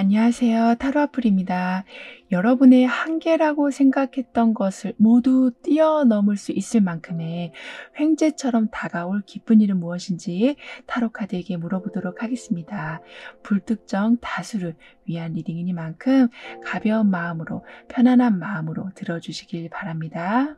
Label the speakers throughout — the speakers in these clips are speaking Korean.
Speaker 1: 안녕하세요. 타로아플입니다. 여러분의 한계라고 생각했던 것을 모두 뛰어넘을 수 있을 만큼의 횡재처럼 다가올 기쁜 일은 무엇인지 타로 카드에게 물어보도록 하겠습니다. 불특정 다수를 위한 리딩이니만큼 가벼운 마음으로 편안한 마음으로 들어주시길 바랍니다.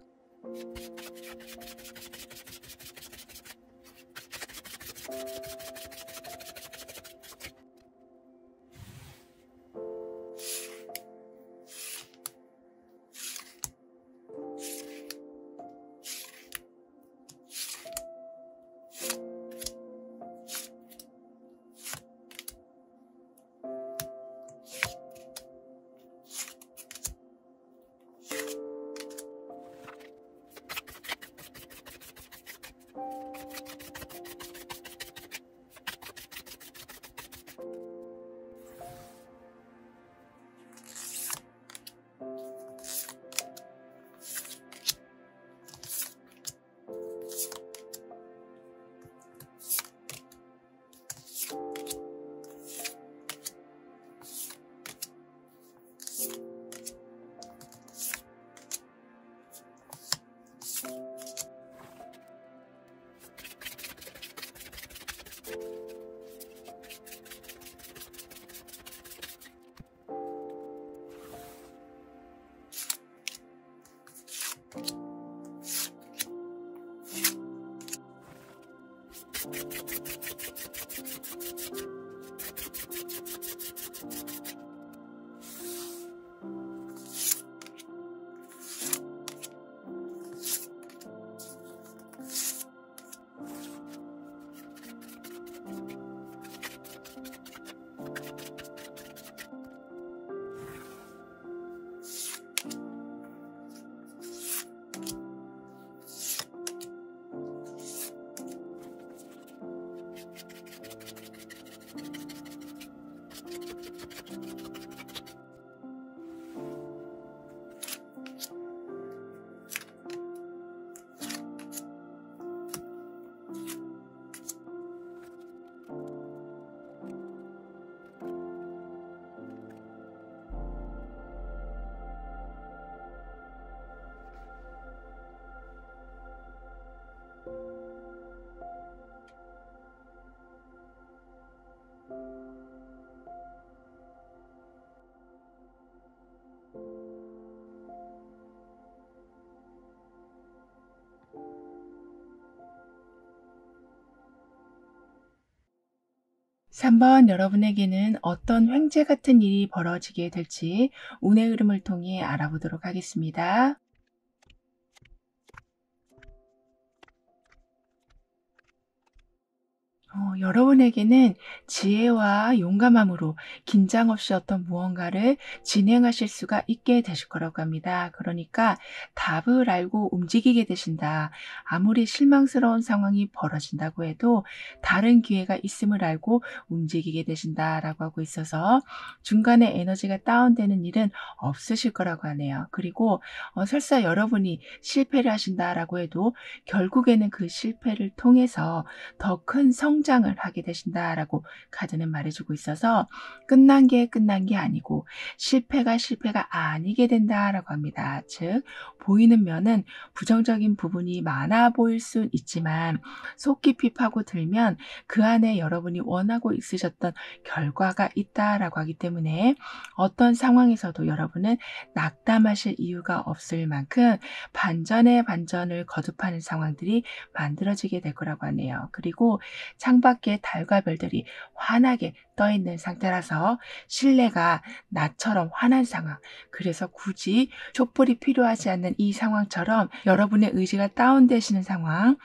Speaker 1: 삼 번 여러분에게는 어떤 횡재 같은 일이 벌어지게 될지 운의 흐름을 통해 알아보도록 하겠습니다. 여러분에게는 지혜와 용감함으로 긴장 없이 어떤 무언가를 진행하실 수가 있게 되실 거라고 합니다. 그러니까 답을 알고 움직이게 되신다. 아무리 실망스러운 상황이 벌어진다고 해도 다른 기회가 있음을 알고 움직이게 되신다라고 하고 있어서 중간에 에너지가 다운되는 일은 없으실 거라고 하네요. 그리고 설사 여러분이 실패를 하신다라고 해도 결국에는 그 실패를 통해서 더 큰 성장을 하게 되신다라고 카드는 말해주고 있어서 끝난 게 아니고 실패가 아니게 된다라고 합니다. 즉 보이는 면은 부정적인 부분이 많아 보일 수 있지만 속 깊이 파고들면 그 안에 여러분이 원하고 있으셨던 결과가 있다라고 하기 때문에 어떤 상황에서도 여러분은 낙담하실 이유가 없을 만큼 반전에 반전을 거듭하는 상황들이 만들어지게 될 거라고 하네요. 그리고 창밖에 달과 별들이 환하게 떠 있는 상태라서 실내가 낮처럼 환한 상황, 그래서 굳이 촛불이 필요하지 않는 이 상황처럼 여러분의 의지가 다운되시는 상황,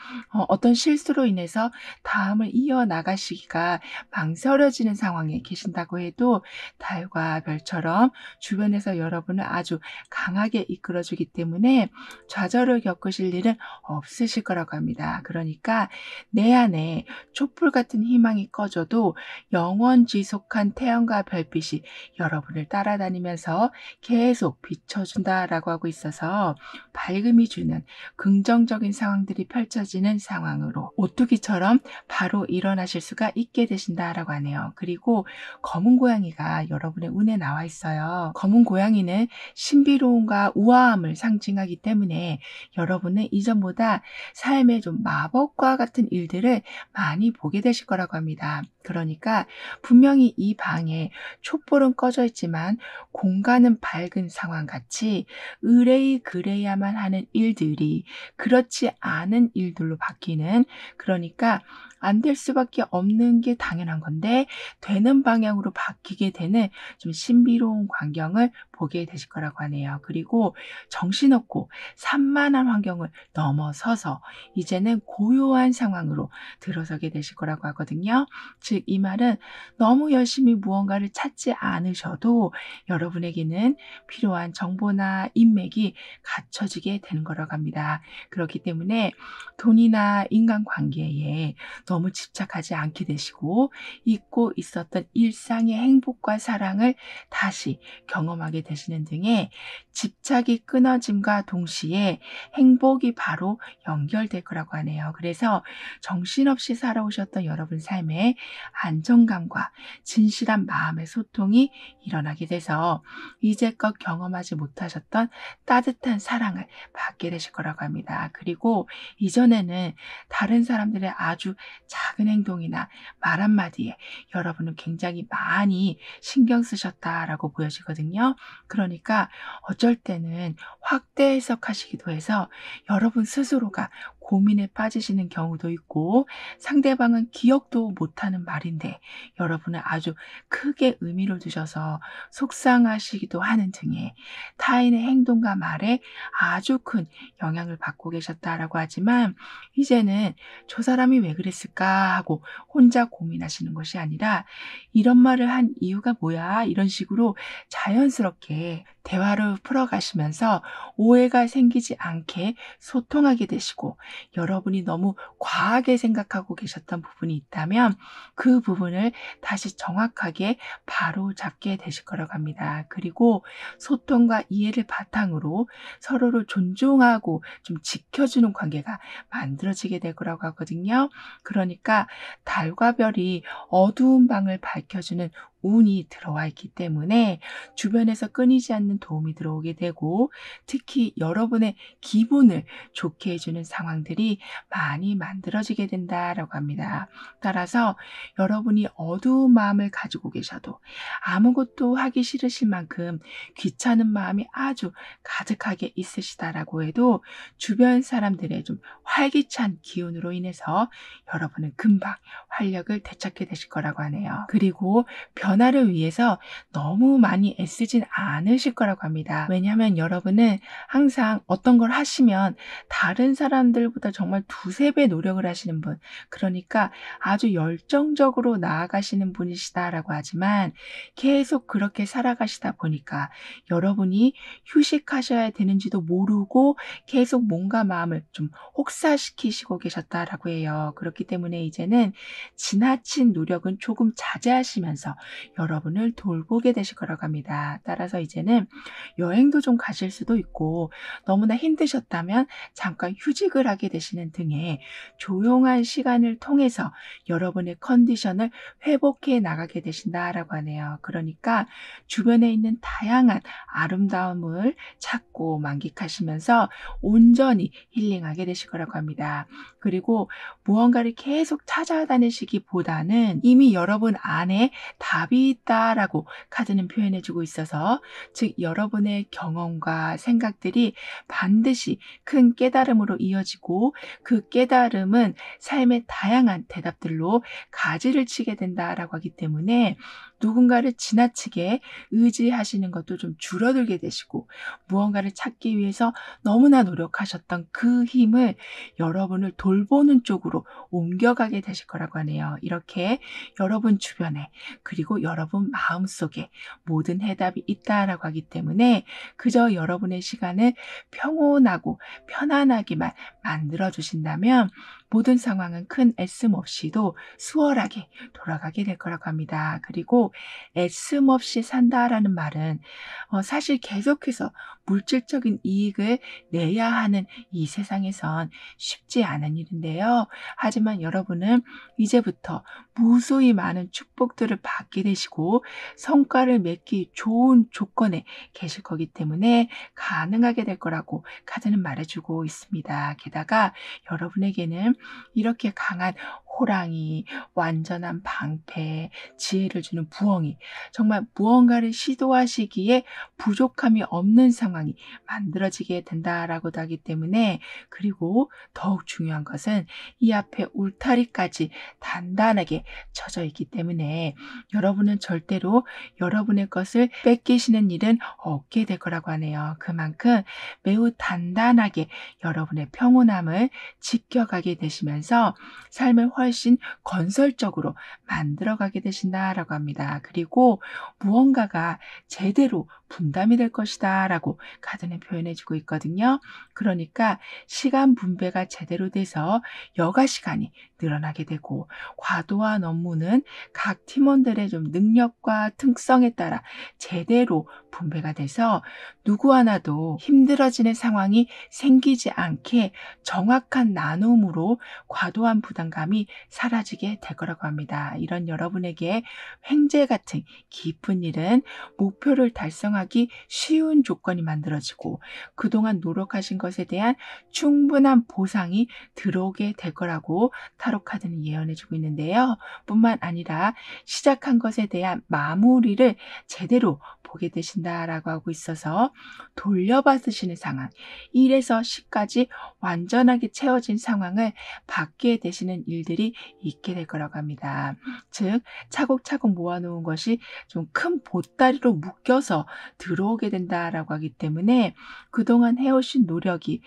Speaker 1: 어떤 실수로 인해서 다음을 이어나가시기가 망설여지는 상황에 계신다고 해도 달과 별처럼 주변에서 여러분을 아주 강하게 이끌어주기 때문에 좌절을 겪으실 일은 없으실 거라고 합니다. 그러니까 내 안에 촛불 같은 희망이 꺼져도 영원 지속한 태양과 별빛이 여러분을 따라다니면서 계속 비춰준다라고 하고 있어서 밝음이 주는 긍정적인 상황들이 펼쳐지는 상황으로 오뚜기처럼 바로 일어나실 수가 있게 되신다라고 하네요. 그리고 검은 고양이가 여러분의 운에 나와 있어요. 검은 고양이는 신비로움과 우아함을 상징하기 때문에 여러분은 이전보다 삶의 좀 마법과 같은 일들을 많이 보게 되실 거라고 합니다. 그러니까 분명히 이 방에 촛불은 꺼져 있지만 공간은 밝은 상황 같이 의뢰이 그래야만 하는 일들이 그렇지 않은 일들로 바뀌는, 그러니까 안 될 수밖에 없는 게 당연한 건데 되는 방향으로 바뀌게 되는 좀 신비로운 광경을 보게 되실 거라고 하네요. 그리고 정신없고 산만한 환경을 넘어서서 이제는 고요한 상황으로 들어서게 되실 거라고 하거든요. 즉 이 말은 너무 열심히 무언가를 찾지 않으셔도 여러분에게는 필요한 정보나 인맥이 갖춰지게 되는 거라고 합니다. 그렇기 때문에 돈이나 인간관계에 너무 집착하지 않게 되시고 잊고 있었던 일상의 행복과 사랑을 다시 경험하게 되시는 등의 집착이 끊어짐과 동시에 행복이 바로 연결될 거라고 하네요. 그래서 정신없이 살아오셨던 여러분 삶에 안정감과 진실한 마음의 소통이 일어나게 돼서 이제껏 경험하지 못하셨던 따뜻한 사랑을 받게 되실 거라고 합니다. 그리고 이전에는 다른 사람들의 아주 작은 행동이나 말 한마디에 여러분은 굉장히 많이 신경 쓰셨다라고 보여지거든요. 그러니까 어쩔 때는 확대 해석하시기도 해서 여러분 스스로가 고민에 빠지시는 경우도 있고 상대방은 기억도 못하는 말인데 여러분은 아주 크게 의미를 두셔서 속상하시기도 하는 등의 타인의 행동과 말에 아주 큰 영향을 받고 계셨다라고 하지만 이제는 저 사람이 왜 그랬을까 하고 혼자 고민하시는 것이 아니라 이런 말을 한 이유가 뭐야? 이런 식으로 자연스럽게 대화를 풀어가시면서 오해가 생기지 않게 소통하게 되시고 여러분이 너무 과하게 생각하고 계셨던 부분이 있다면 그 부분을 다시 정확하게 바로 잡게 되실 거라고 합니다. 그리고 소통과 이해를 바탕으로 서로를 존중하고 좀 지켜주는 관계가 만들어지게 될 거라고 하거든요. 그러니까 달과 별이 어두운 방을 밝혀주는 운이 들어와 있기 때문에 주변에서 끊이지 않는 도움이 들어오게 되고 특히 여러분의 기분을 좋게 해주는 상황들이 많이 만들어지게 된다라고 합니다. 따라서 여러분이 어두운 마음을 가지고 계셔도 아무것도 하기 싫으실 만큼 귀찮은 마음이 아주 가득하게 있으시다라고 해도 주변 사람들의 좀 활기찬 기운으로 인해서 여러분은 금방 활력을 되찾게 되실 거라고 하네요. 그리고 변화를 위해서 너무 많이 애쓰진 않으실 거라고 합니다. 왜냐하면 여러분은 항상 어떤 걸 하시면 다른 사람들보다 정말 두세 배 노력을 하시는 분, 그러니까 아주 열정적으로 나아가시는 분이시다라고 하지만 계속 그렇게 살아가시다 보니까 여러분이 휴식하셔야 되는지도 모르고 계속 몸과 마음을 좀 혹사시키시고 계셨다라고 해요. 그렇기 때문에 이제는 지나친 노력은 조금 자제하시면서 여러분을 돌보게 되실 거라고 합니다. 따라서 이제는 여행도 좀 가실 수도 있고 너무나 힘드셨다면 잠깐 휴직을 하게 되시는 등의 조용한 시간을 통해서 여러분의 컨디션을 회복해 나가게 되신다라고 하네요. 그러니까 주변에 있는 다양한 아름다움을 찾고 만끽하시면서 온전히 힐링하게 되실 거라고 합니다. 그리고 무언가를 계속 찾아다니시기보다는 이미 여러분 안에 답이 답이 있다라고 카드는 표현해 주고 있어서, 즉 여러분의 경험과 생각들이 반드시 큰 깨달음으로 이어지고, 그 깨달음은 삶의 다양한 대답들로 가지를 치게 된다라고 하기 때문에 누군가를 지나치게 의지하시는 것도 좀 줄어들게 되시고, 무언가를 찾기 위해서 너무나 노력하셨던 그 힘을 여러분을 돌보는 쪽으로 옮겨가게 되실 거라고 하네요. 이렇게 여러분 주변에, 그리고 여러분 마음속에 모든 해답이 있다라고 하기 때문에 그저 여러분의 시간을 평온하고 편안하게만 만들어 주신다면 모든 상황은 큰 애씀 없이도 수월하게 돌아가게 될 거라고 합니다. 그리고 애씀 없이 산다라는 말은 사실 계속해서 물질적인 이익을 내야 하는 이 세상에선 쉽지 않은 일인데요. 하지만 여러분은 이제부터 무수히 많은 축복들을 받게 되시고 성과를 맺기 좋은 조건에 계실 거기 때문에 가능하게 될 거라고 카드는 말해주고 있습니다. 게다가 여러분에게는 이렇게 강한 호랑이, 완전한 방패, 지혜를 주는 부엉이, 정말 무언가를 시도하시기에 부족함이 없는 상황이 만들어지게 된다라고도 하기 때문에, 그리고 더욱 중요한 것은 이 앞에 울타리까지 단단하게 쳐져 있기 때문에 여러분은 절대로 여러분의 것을 뺏기시는 일은 없게 될 거라고 하네요. 그만큼 매우 단단하게 여러분의 평온함을 지켜가게 되시면서 삶을 훨씬 건설적으로 만들어가게 되신다라고 합니다. 그리고 무언가가 제대로 분담이 될 것이다 라고 카드는 표현해주고 있거든요. 그러니까 시간 분배가 제대로 돼서 여가 시간이 늘어나게 되고, 과도한 업무는 각 팀원들의 좀 능력과 특성에 따라 제대로 분배가 돼서 누구 하나도 힘들어지는 상황이 생기지 않게 정확한 나눔으로 과도한 부담감이 사라지게 될 거라고 합니다. 이런 여러분에게 횡재 같은 깊은 일은 목표를 달성하기 쉬운 조건이 만들어지고 그동안 노력하신 것에 대한 충분한 보상이 들어오게 될 거라고 타로 카드는 예언해주고 있는데요. 뿐만 아니라 시작한 것에 대한 마무리를 제대로 보게 되신다라고 하고 있어서 돌려받으시는 상황, 1에서 10까지 완전하게 채워진 상황을 받게 되시는 일들이 있게 될 거라고 합니다. 즉 차곡차곡 모아놓은 것이 좀 큰 보따리로 묶여서 들어오게 된다라고 하기 때문에 그동안 해오신 노력이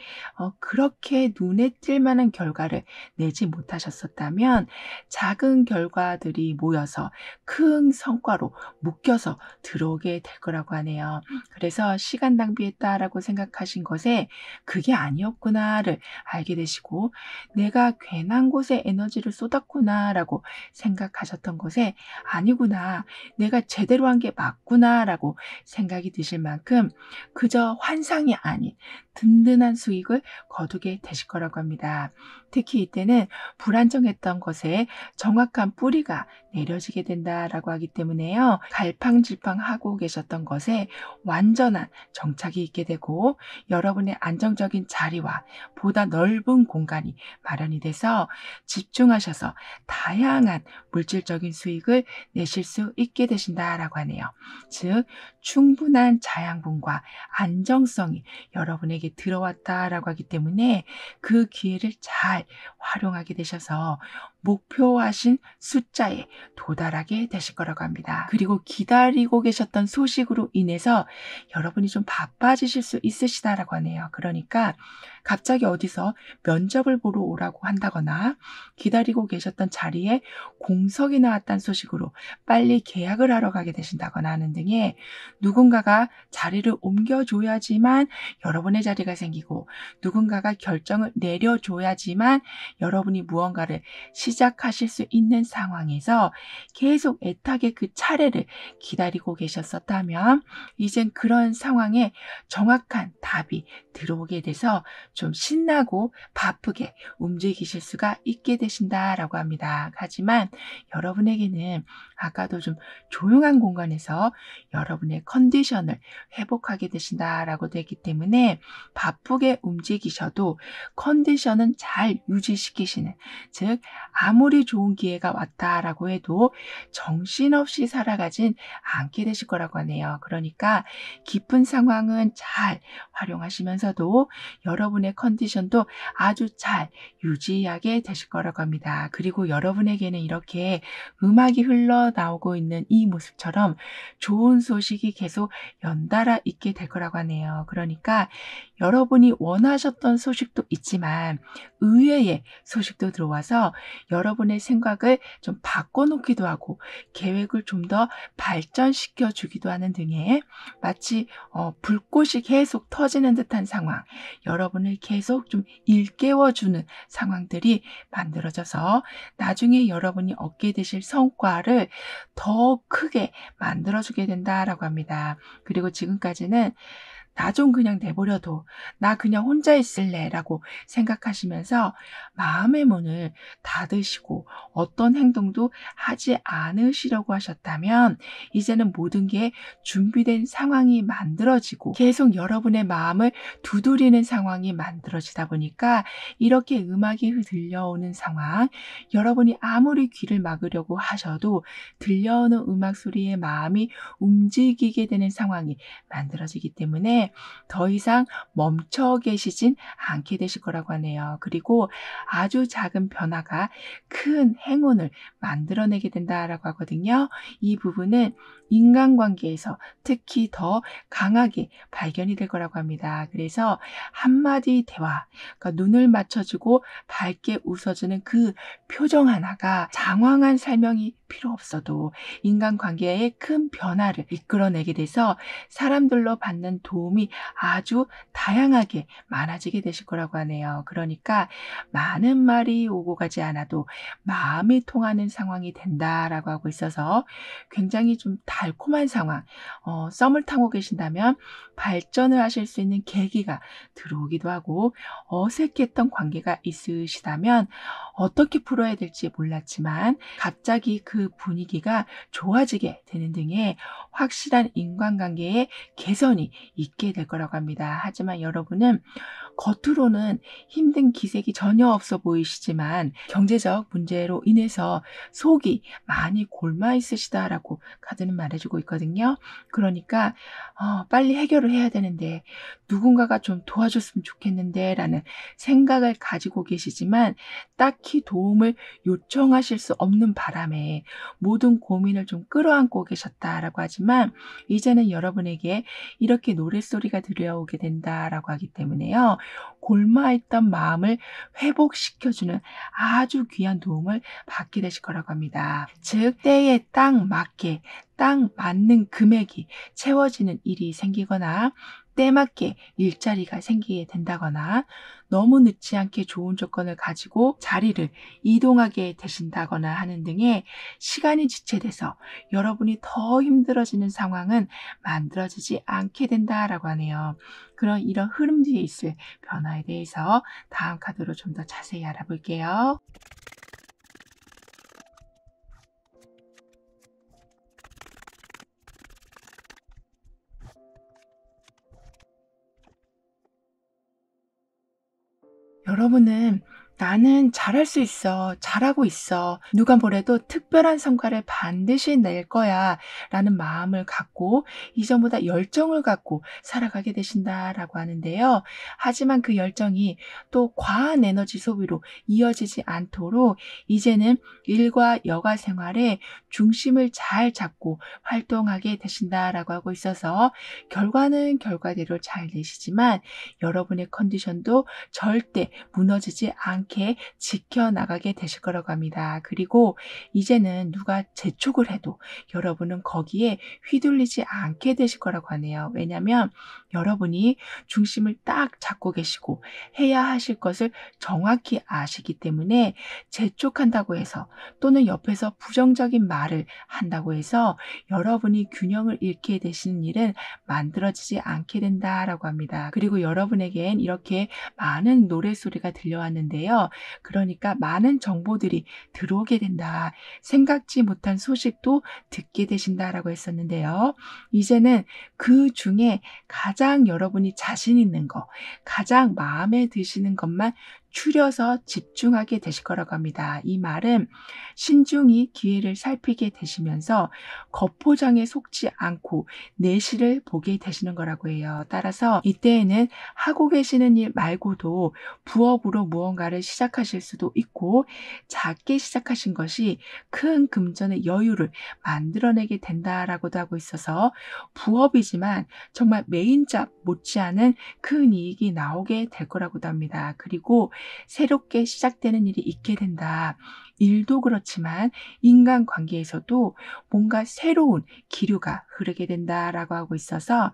Speaker 1: 그렇게 눈에 띌 만한 결과를 내지 못하셨었다면 작은 결과들이 모여서 큰 성과로 묶여서 들어오게 될 거라고 하네요. 그래서 시간 낭비했다라고 생각하신 것에 그게 아니었구나를 알게 되시고, 내가 괜한 곳에 에너지를 쏟았구나라고 생각하셨던 것에 아니구나, 내가 제대로 한 게 맞구나라고 생각이 드실 만큼 그저 환상이 아닌 든든한 수익을 거두게 되실 거라고 합니다. 특히 이때는 불안정했던 것에 정확한 뿌리가 내려지게 된다라고 하기 때문에요. 갈팡질팡하고 계셨던 것에 완전한 정착이 있게 되고 여러분의 안정적인 자리와 보다 넓은 공간이 마련이 돼서 집중하셔서 다양한 물질적인 수익을 내실 수 있게 되신다라고 하네요. 즉 충분한 자양분과 안정성이 여러분에게 들어왔다라고 하기 때문에 그 기회를 잘 활용하게 되셔서 목표하신 숫자에 도달하게 되실 거라고 합니다. 그리고 기다리고 계셨던 소식으로 인해서 여러분이 좀 바빠지실 수 있으시다라고 하네요. 그러니까 갑자기 어디서 면접을 보러 오라고 한다거나 기다리고 계셨던 자리에 공석이 나왔다는 소식으로 빨리 계약을 하러 가게 되신다거나 하는 등의, 누군가가 자리를 옮겨줘야지만 여러분의 자리가 생기고 누군가가 결정을 내려줘야지만 여러분이 무언가를 시작하실 수 있는 상황에서 계속 애타게 그 차례를 기다리고 계셨었다면 이젠 그런 상황에 정확한 답이 들어오게 돼서 좀 신나고 바쁘게 움직이실 수가 있게 되신다라고 합니다. 하지만 여러분에게는 아까도 좀 조용한 공간에서 여러분의 컨디션을 회복하게 되신다라고 되기 때문에 바쁘게 움직이셔도 컨디션은 잘 유지시키시는, 즉 아무리 좋은 기회가 왔다라고 해도 정신없이 살아가진 않게 되실 거라고 하네요. 그러니까 기쁜 상황은 잘 활용하시면서도 여러분의 컨디션도 아주 잘 유지하게 되실 거라고 합니다. 그리고 여러분에게는 이렇게 음악이 흘러나오고 있는 이 모습처럼 좋은 소식이 계속 연달아 있게 될 거라고 하네요. 그러니까 여러분이 원하셨던 소식도 있지만 의외의 소식도 들어와서 여러분의 생각을 좀 바꿔놓기도 하고 계획을 좀 더 발전시켜 주기도 하는 등의 마치 불꽃이 계속 터지는 듯한 상황, 여러분을 계속 좀 일깨워주는 상황들이 만들어져서 나중에 여러분이 얻게 되실 성과를 더 크게 만들어주게 된다라고 합니다. 그리고 지금까지는 나 좀 그냥 내버려둬, 나 그냥 혼자 있을래라고 생각하시면서 마음의 문을 닫으시고 어떤 행동도 하지 않으시려고 하셨다면 이제는 모든 게 준비된 상황이 만들어지고 계속 여러분의 마음을 두드리는 상황이 만들어지다 보니까 이렇게 음악이 들려오는 상황, 여러분이 아무리 귀를 막으려고 하셔도 들려오는 음악 소리에 마음이 움직이게 되는 상황이 만들어지기 때문에 더 이상 멈춰 계시진 않게 되실 거라고 하네요. 그리고 아주 작은 변화가 큰 행운을 만들어내게 된다라고 하거든요. 이 부분은 인간관계에서 특히 더 강하게 발견이 될 거라고 합니다. 그래서 한마디 대화, 그러니까 눈을 맞춰주고 밝게 웃어주는 그 표정 하나가 장황한 설명이 필요 없어도 인간관계에 큰 변화를 이끌어내게 돼서 사람들로 받는 도움이 아주 다양하게 많아지게 되실 거라고 하네요. 그러니까 많은 말이 오고 가지 않아도 마음이 통하는 상황이 된다라고 하고 있어서 굉장히 좀 달콤한 상황, 썸을 타고 계신다면 발전을 하실 수 있는 계기가 들어오기도 하고, 어색했던 관계가 있으시다면 어떻게 풀어야 될지 몰랐지만 갑자기 그 분위기가 좋아지게 되는 등의 확실한 인간관계의 개선이 있게 될 거라고 합니다. 하지만 여러분은 겉으로는 힘든 기색이 전혀 없어 보이시지만 경제적 문제로 인해서 속이 많이 골마 있으시다라고 카드는 말해주고 있거든요. 그러니까 빨리 해결을 해야 되는데, 누군가가 좀 도와줬으면 좋겠는데 라는 생각을 가지고 계시지만 딱히 도움을 요청하실 수 없는 바람에 모든 고민을 좀 끌어안고 계셨다라고 하지만 이제는 여러분에게 이렇게 노랫소리가 들려오게 된다라고 하기 때문에요. 골마있던 마음을 회복시켜주는 아주 귀한 도움을 받게 되실 거라고 합니다. 즉 때에 딱 맞게 딱 맞는 금액이 채워지는 일이 생기거나 때맞게 일자리가 생기게 된다거나 너무 늦지 않게 좋은 조건을 가지고 자리를 이동하게 되신다거나 하는 등의 시간이 지체돼서 여러분이 더 힘들어지는 상황은 만들어지지 않게 된다라고 하네요. 그런 이런 흐름 뒤에 있을 변화에 대해서 다음 카드로 좀 더 자세히 알아볼게요. 여러분은 나는 잘할 수 있어, 잘하고 있어, 누가 뭐래도 특별한 성과를 반드시 낼 거야 라는 마음을 갖고 이전보다 열정을 갖고 살아가게 되신다라고 하는데요. 하지만 그 열정이 또 과한 에너지 소비로 이어지지 않도록 이제는 일과 여가 생활에 중심을 잘 잡고 활동하게 되신다라고 하고 있어서 결과는 결과대로 잘 내시지만 여러분의 컨디션도 절대 무너지지 않게 지켜나가게 되실 거라고 합니다. 그리고 이제는 누가 재촉을 해도 여러분은 거기에 휘둘리지 않게 되실 거라고 하네요. 왜냐하면 여러분이 중심을 딱 잡고 계시고 해야 하실 것을 정확히 아시기 때문에 재촉한다고 해서 또는 옆에서 부정적인 말을 한다고 해서 여러분이 균형을 잃게 되시는 일은 만들어지지 않게 된다라고 합니다. 그리고 여러분에겐 이렇게 많은 노랫소리가 들려왔는데요. 되시면서 그러니까 많은 정보들이 들어오게 된다. 생각지 못한 소식도 듣게 되신다라고 했었는데요. 이제는 그 중에 가장 여러분이 자신 있는 거, 가장 마음에 드시는 것만 추려서 집중하게 되실 거라고 합니다. 이 말은 신중히 기회를 살피게 되시면서 겉포장에 속지 않고 내실을 보게 되시는 거라고 해요. 따라서 이때에는 하고 계시는 일 말고도 부업으로 무언가를 시작하실 수도 있고 작게 시작하신 것이 큰 금전의 여유를 만들어내게 된다라고도 하고 있어서 부업이지만 정말 메인 잡 못지않은 큰 이익이 나오게 될 거라고도 합니다. 그리고 새롭게 시작되는 일이 있게 된다. 일도 그렇지만 인간관계에서도 뭔가 새로운 기류가 흐르게 된다라고 하고 있어서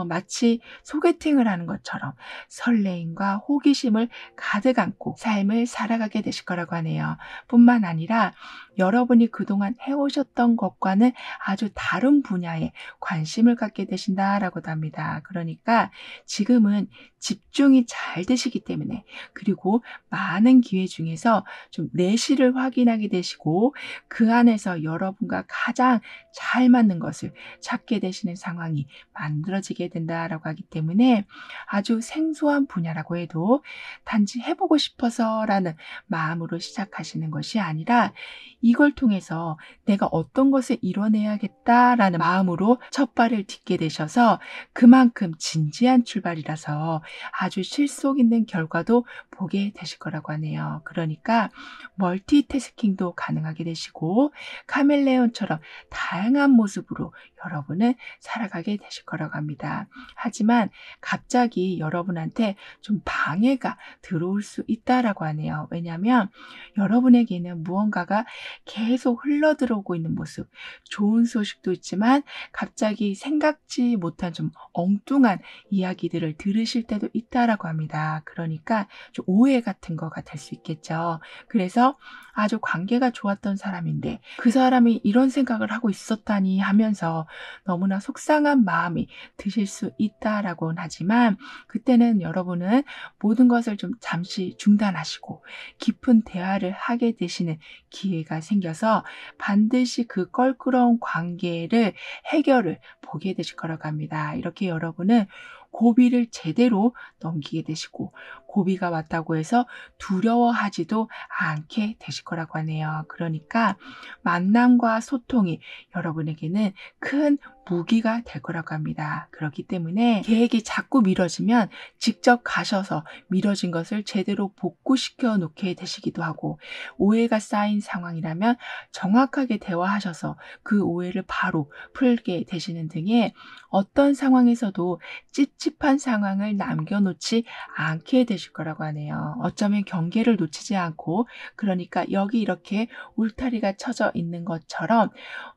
Speaker 1: 마치 소개팅을 하는 것처럼 설레임과 호기심을 가득 안고 삶을 살아가게 되실 거라고 하네요. 뿐만 아니라 여러분이 그동안 해오셨던 것과는 아주 다른 분야에 관심을 갖게 되신다라고도 합니다. 그러니까 지금은 집중이 잘 되시기 때문에 그리고 많은 기회 중에서 좀 내실을 확인하게 되시고 그 안에서 여러분과 가장 잘 맞는 것을 찾게 되시는 상황이 만들어지게 된다라고 하기 때문에 아주 생소한 분야라고 해도 단지 해보고 싶어서라는 마음으로 시작하시는 것이 아니라 이걸 통해서 내가 어떤 것을 이뤄내야겠다라는 마음으로 첫 발을 딛게 되셔서 그만큼 진지한 출발이라서 아주 실속 있는 결과도 보게 되실 거라고 하네요. 그러니까 멀티태스킹도 가능하게 되시고 카멜레온처럼 다양한 모습으로 여러분은 살아가게 되실 거라고 합니다. 하지만 갑자기 여러분한테 좀 방해가 들어올 수 있다라고 하네요. 왜냐하면 여러분에게는 무언가가 계속 흘러들어오고 있는 모습, 좋은 소식도 있지만 갑자기 생각지 못한 좀 엉뚱한 이야기들을 들으실 때도 있다라고 합니다. 그러니까 좀 오해 같은 거가 될 수 있겠죠. 그래서 아주 관계가 좋았던 사람인데 그 사람이 이런 생각을 하고 있었다니 하면서 너무나 속상한 마음이 드실 수 있다라고는 하지만 그때는 여러분은 모든 것을 좀 잠시 중단하시고 깊은 대화를 하게 되시는 기회가 생겨서 반드시 그 껄끄러운 관계를 해결을 보게 되실 거라고 합니다. 이렇게 여러분은 고비를 제대로 넘기게 되시고 고비가 왔다고 해서 두려워하지도 않게 되실 거라고 하네요. 그러니까 만남과 소통이 여러분에게는 큰 무기가 될 거라고 합니다. 그렇기 때문에 계획이 자꾸 미뤄지면 직접 가셔서 미뤄진 것을 제대로 복구시켜 놓게 되시기도 하고 오해가 쌓인 상황이라면 정확하게 대화하셔서 그 오해를 바로 풀게 되시는 등의 어떤 상황에서도 찝찝한 상황을 남겨놓지 않게 되실 거라고 하네요. 어쩌면 경계를 놓치지 않고 그러니까 여기 이렇게 울타리가 쳐져 있는 것처럼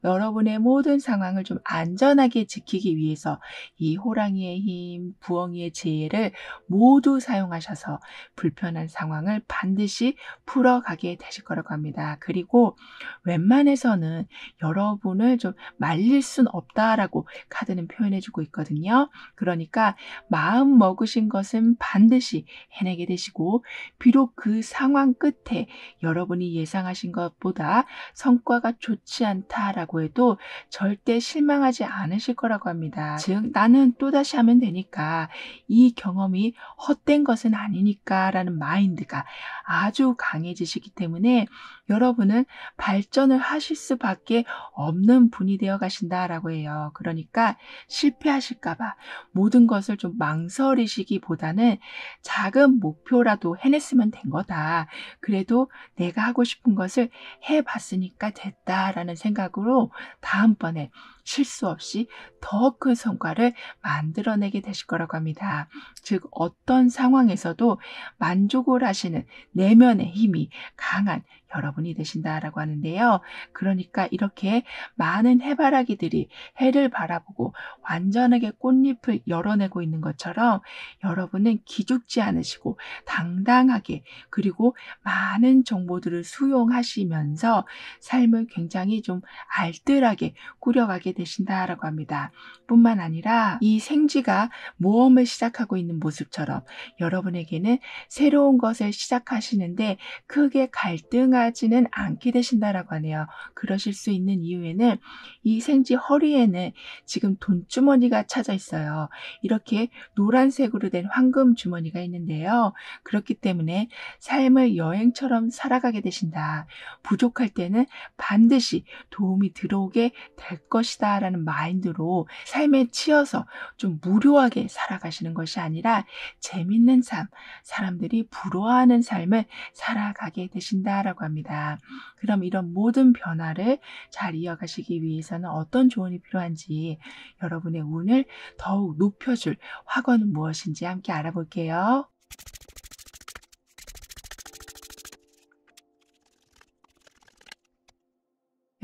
Speaker 1: 여러분의 모든 상황을 좀 안전하게 지키기 위해서 이 호랑이의 힘, 부엉이의 지혜를 모두 사용하셔서 불편한 상황을 반드시 풀어가게 되실 거라고 합니다. 그리고 웬만해서는 여러분을 좀 말릴 순 없다라고 카드는 표현해주고 있거든요. 그러니까 마음 먹으신 것은 반드시 해내게 되시고 비록 그 상황 끝에 여러분이 예상하신 것보다 성과가 좋지 않다라고 해도 절대 실망하지 않으실 거라고 합니다. 즉 나는 또다시 하면 되니까 이 경험이 헛된 것은 아니니까 라는 마인드가 아주 강해지시기 때문에 여러분은 발전을 하실 수밖에 없는 분이 되어 가신다라고 해요. 그러니까 실패하실까봐 모든 것을 좀 망설이시기보다는 작은 목표라도 해냈으면 된 거다. 그래도 내가 하고 싶은 것을 해봤으니까 됐다라는 생각으로 다음번에 실수 없이 더 큰 성과를 만들어내게 되실 거라고 합니다. 즉 어떤 상황에서도 만족을 하시는 내면의 힘이 강한 여러분이 되신다라고 하는데요. 그러니까 이렇게 많은 해바라기들이 해를 바라보고 완전하게 꽃잎을 열어내고 있는 것처럼 여러분은 기죽지 않으시고 당당하게 그리고 많은 정보들을 수용하시면서 삶을 굉장히 좀 알뜰하게 꾸려가게 되신다라고 합니다. 뿐만 아니라 이 생쥐가 모험을 시작하고 있는 모습처럼 여러분에게는 새로운 것을 시작하시는데 크게 갈등하지는 않게 되신다라고 하네요. 그러실 수 있는 이유에는 이 생쥐 허리에는 지금 돈주머니가 차져 있어요. 이렇게 노란색으로 된 황금 주머니가 있는데요. 그렇기 때문에 삶을 여행처럼 살아가게 되신다. 부족할 때는 반드시 도움이 들어오게 될 것이다 라는 마인드로 삶에 치여서 좀 무료하게 살아가시는 것이 아니라 재밌는 삶, 사람들이 부러워하는 삶을 살아가게 되신다라고 합니다. 그럼 이런 모든 변화를 잘 이어가시기 위해서는 어떤 조언이 필요한지 여러분의 운을 더욱 높여줄 확언은 무엇인지 함께 알아볼게요.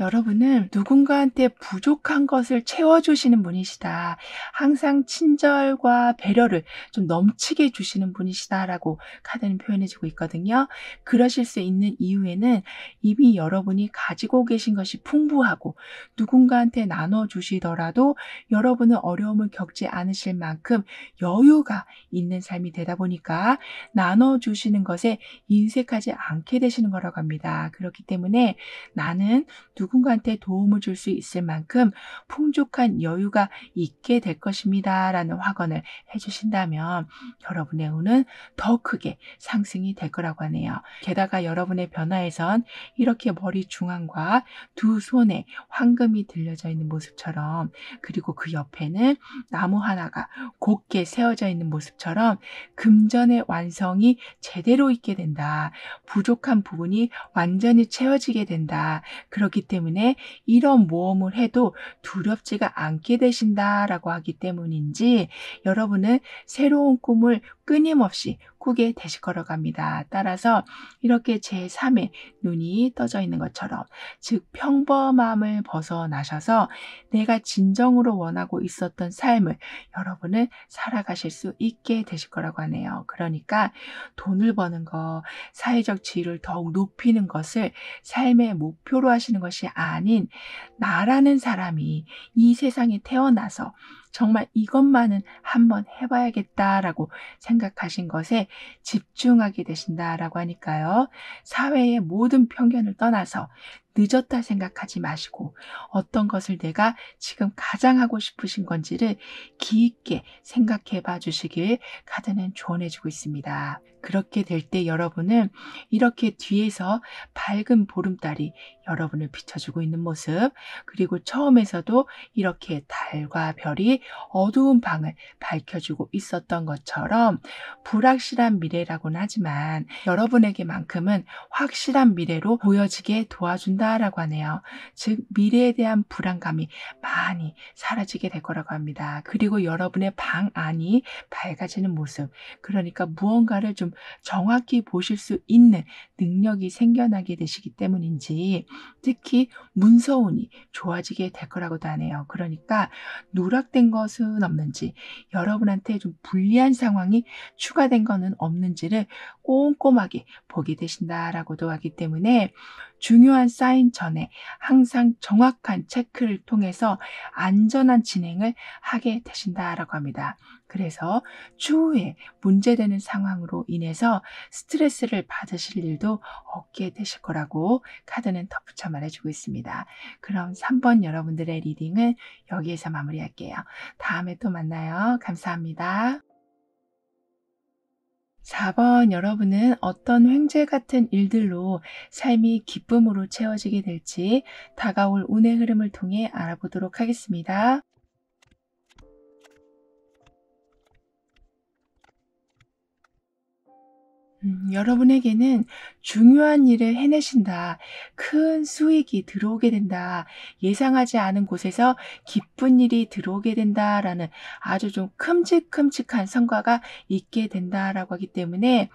Speaker 1: 여러분은 누군가한테 부족한 것을 채워주시는 분이시다. 항상 친절과 배려를 좀 넘치게 주시는 분이시다라고 카드는 표현해주고 있거든요. 그러실 수 있는 이유에는 이미 여러분이 가지고 계신 것이 풍부하고 누군가한테 나눠주시더라도 여러분은 어려움을 겪지 않으실 만큼 여유가 있는 삶이 되다 보니까 나눠주시는 것에 인색하지 않게 되시는 거라고 합니다. 그렇기 때문에 나는 누군가한테 도움을 줄 수 있을 만큼 풍족한 여유가 있게 될 것입니다. 라는 확언을 해주신다면 여러분의 운은 더 크게 상승이 될 거라고 하네요. 게다가 여러분의 변화에선 이렇게 머리 중앙과 두 손에 황금이 들려져 있는 모습처럼 그리고 그 옆에는 나무 하나가 곧게 세워져 있는 모습처럼 금전의 완성이 제대로 있게 된다. 부족한 부분이 완전히 채워지게 된다. 그렇기 때문에 이런 모험을 해도 두렵지가 않게 되신다라고 하기 때문인지 여러분은 새로운 꿈을 끊임없이 꾸게 되실 거라고 합니다. 따라서 이렇게 제3의 눈이 떠져 있는 것처럼 즉 평범함을 벗어나셔서 내가 진정으로 원하고 있었던 삶을 여러분은 살아가실 수 있게 되실 거라고 하네요. 그러니까 돈을 버는 거, 사회적 지위를 더욱 높이는 것을 삶의 목표로 하시는 것이 아닌 나라는 사람이 이 세상에 태어나서 정말 이것만은 한번 해봐야겠다라고 생각하신 것에 집중하게 되신다라고 하니까요. 사회의 모든 편견을 떠나서 늦었다 생각하지 마시고 어떤 것을 내가 지금 가장 하고 싶으신 건지를 깊게 생각해 봐 주시길 카드는 조언해 주고 있습니다. 그렇게 될 때 여러분은 이렇게 뒤에서 밝은 보름달이 여러분을 비춰주고 있는 모습 그리고 처음에서도 이렇게 달과 별이 어두운 방을 밝혀주고 있었던 것처럼 불확실한 미래라고는 하지만 여러분에게만큼은 확실한 미래로 보여지게 도와준다라고 하네요. 즉 미래에 대한 불안감이 많이 사라지게 될 거라고 합니다. 그리고 여러분의 방 안이 밝아지는 모습 그러니까 무언가를 좀 정확히 보실 수 있는 능력이 생겨나게 되시기 때문인지 특히 문서운이 좋아지게 될 거라고도 하네요. 그러니까 누락된 것은 없는지 여러분한테 좀 불리한 상황이 추가된 것은 없는지를 꼼꼼하게 보게 되신다라고도 하기 때문에 중요한 사인 전에 항상 정확한 체크를 통해서 안전한 진행을 하게 되신다라고 합니다. 그래서 추후에 문제되는 상황으로 인해서 스트레스를 받으실 일도 없게 되실 거라고 카드는 덧붙여 말해주고 있습니다. 그럼 3번 여러분들의 리딩은 여기에서 마무리할게요. 다음에 또 만나요. 감사합니다. 4번 여러분은 어떤 횡재 같은 일들로 삶이 기쁨으로 채워지게 될지 다가올 운의 흐름을 통해 알아보도록 하겠습니다. 여러분에게는 중요한 일을 해내신다. 큰 수익이 들어오게 된다. 예상하지 않은 곳에서 기쁜 일이 들어오게 된다라는 아주 좀 큼직큼직한 성과가 있게 된다라고 하기 때문에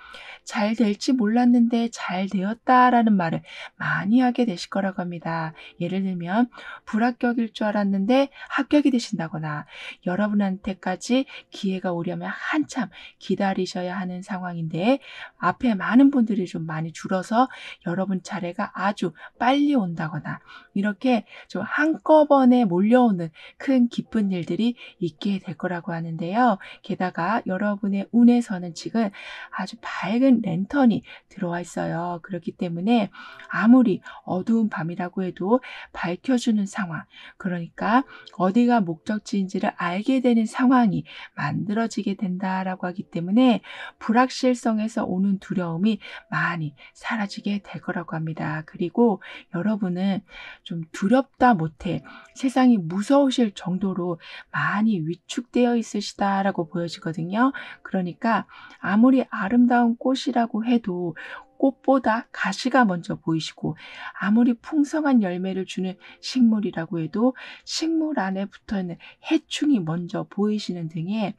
Speaker 1: 잘 될지 몰랐는데 잘 되었다라는 말을 많이 하게 되실 거라고 합니다. 예를 들면 불합격일 줄 알았는데 합격이 되신다거나 여러분한테까지 기회가 오려면 한참 기다리셔야 하는 상황인데 앞에 많은 분들이 좀 많이 줄어서 여러분 차례가 아주 빨리 온다거나 이렇게 좀 한꺼번에 몰려오는 큰 기쁜 일들이 있게 될 거라고 하는데요. 게다가 여러분의 운에서는 지금 아주 밝은 랜턴이 들어와 있어요. 그렇기 때문에 아무리 어두운 밤이라고 해도 밝혀주는 상황, 그러니까 어디가 목적지인지를 알게 되는 상황이 만들어지게 된다라고 하기 때문에 불확실성에서 오는 두려움이 많이 사라지게 될 거라고 합니다. 그리고 여러분은 좀 두렵다 못해 세상이 무서우실 정도로 많이 위축되어 있으시다라고 보여지거든요. 그러니까 아무리 아름다운 꽃이라고 해도 꽃보다 가시가 먼저 보이시고 아무리 풍성한 열매를 주는 식물이라고 해도 식물 안에 붙어있는 해충이 먼저 보이시는 등의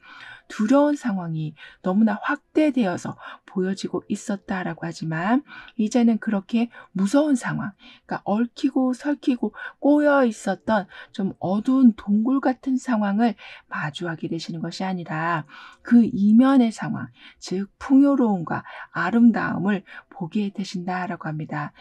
Speaker 1: 두려운 상황이 너무나 확대되어서 보여지고 있었다라고 하지만 이제는 그렇게 무서운 상황, 그러니까 얽히고 설키고 꼬여 있었던 좀 어두운 동굴 같은 상황을 마주하게 되시는 것이 아니라 그 이면의 상황, 즉 풍요로움과 아름다움을 보게 되신다라고 합니다.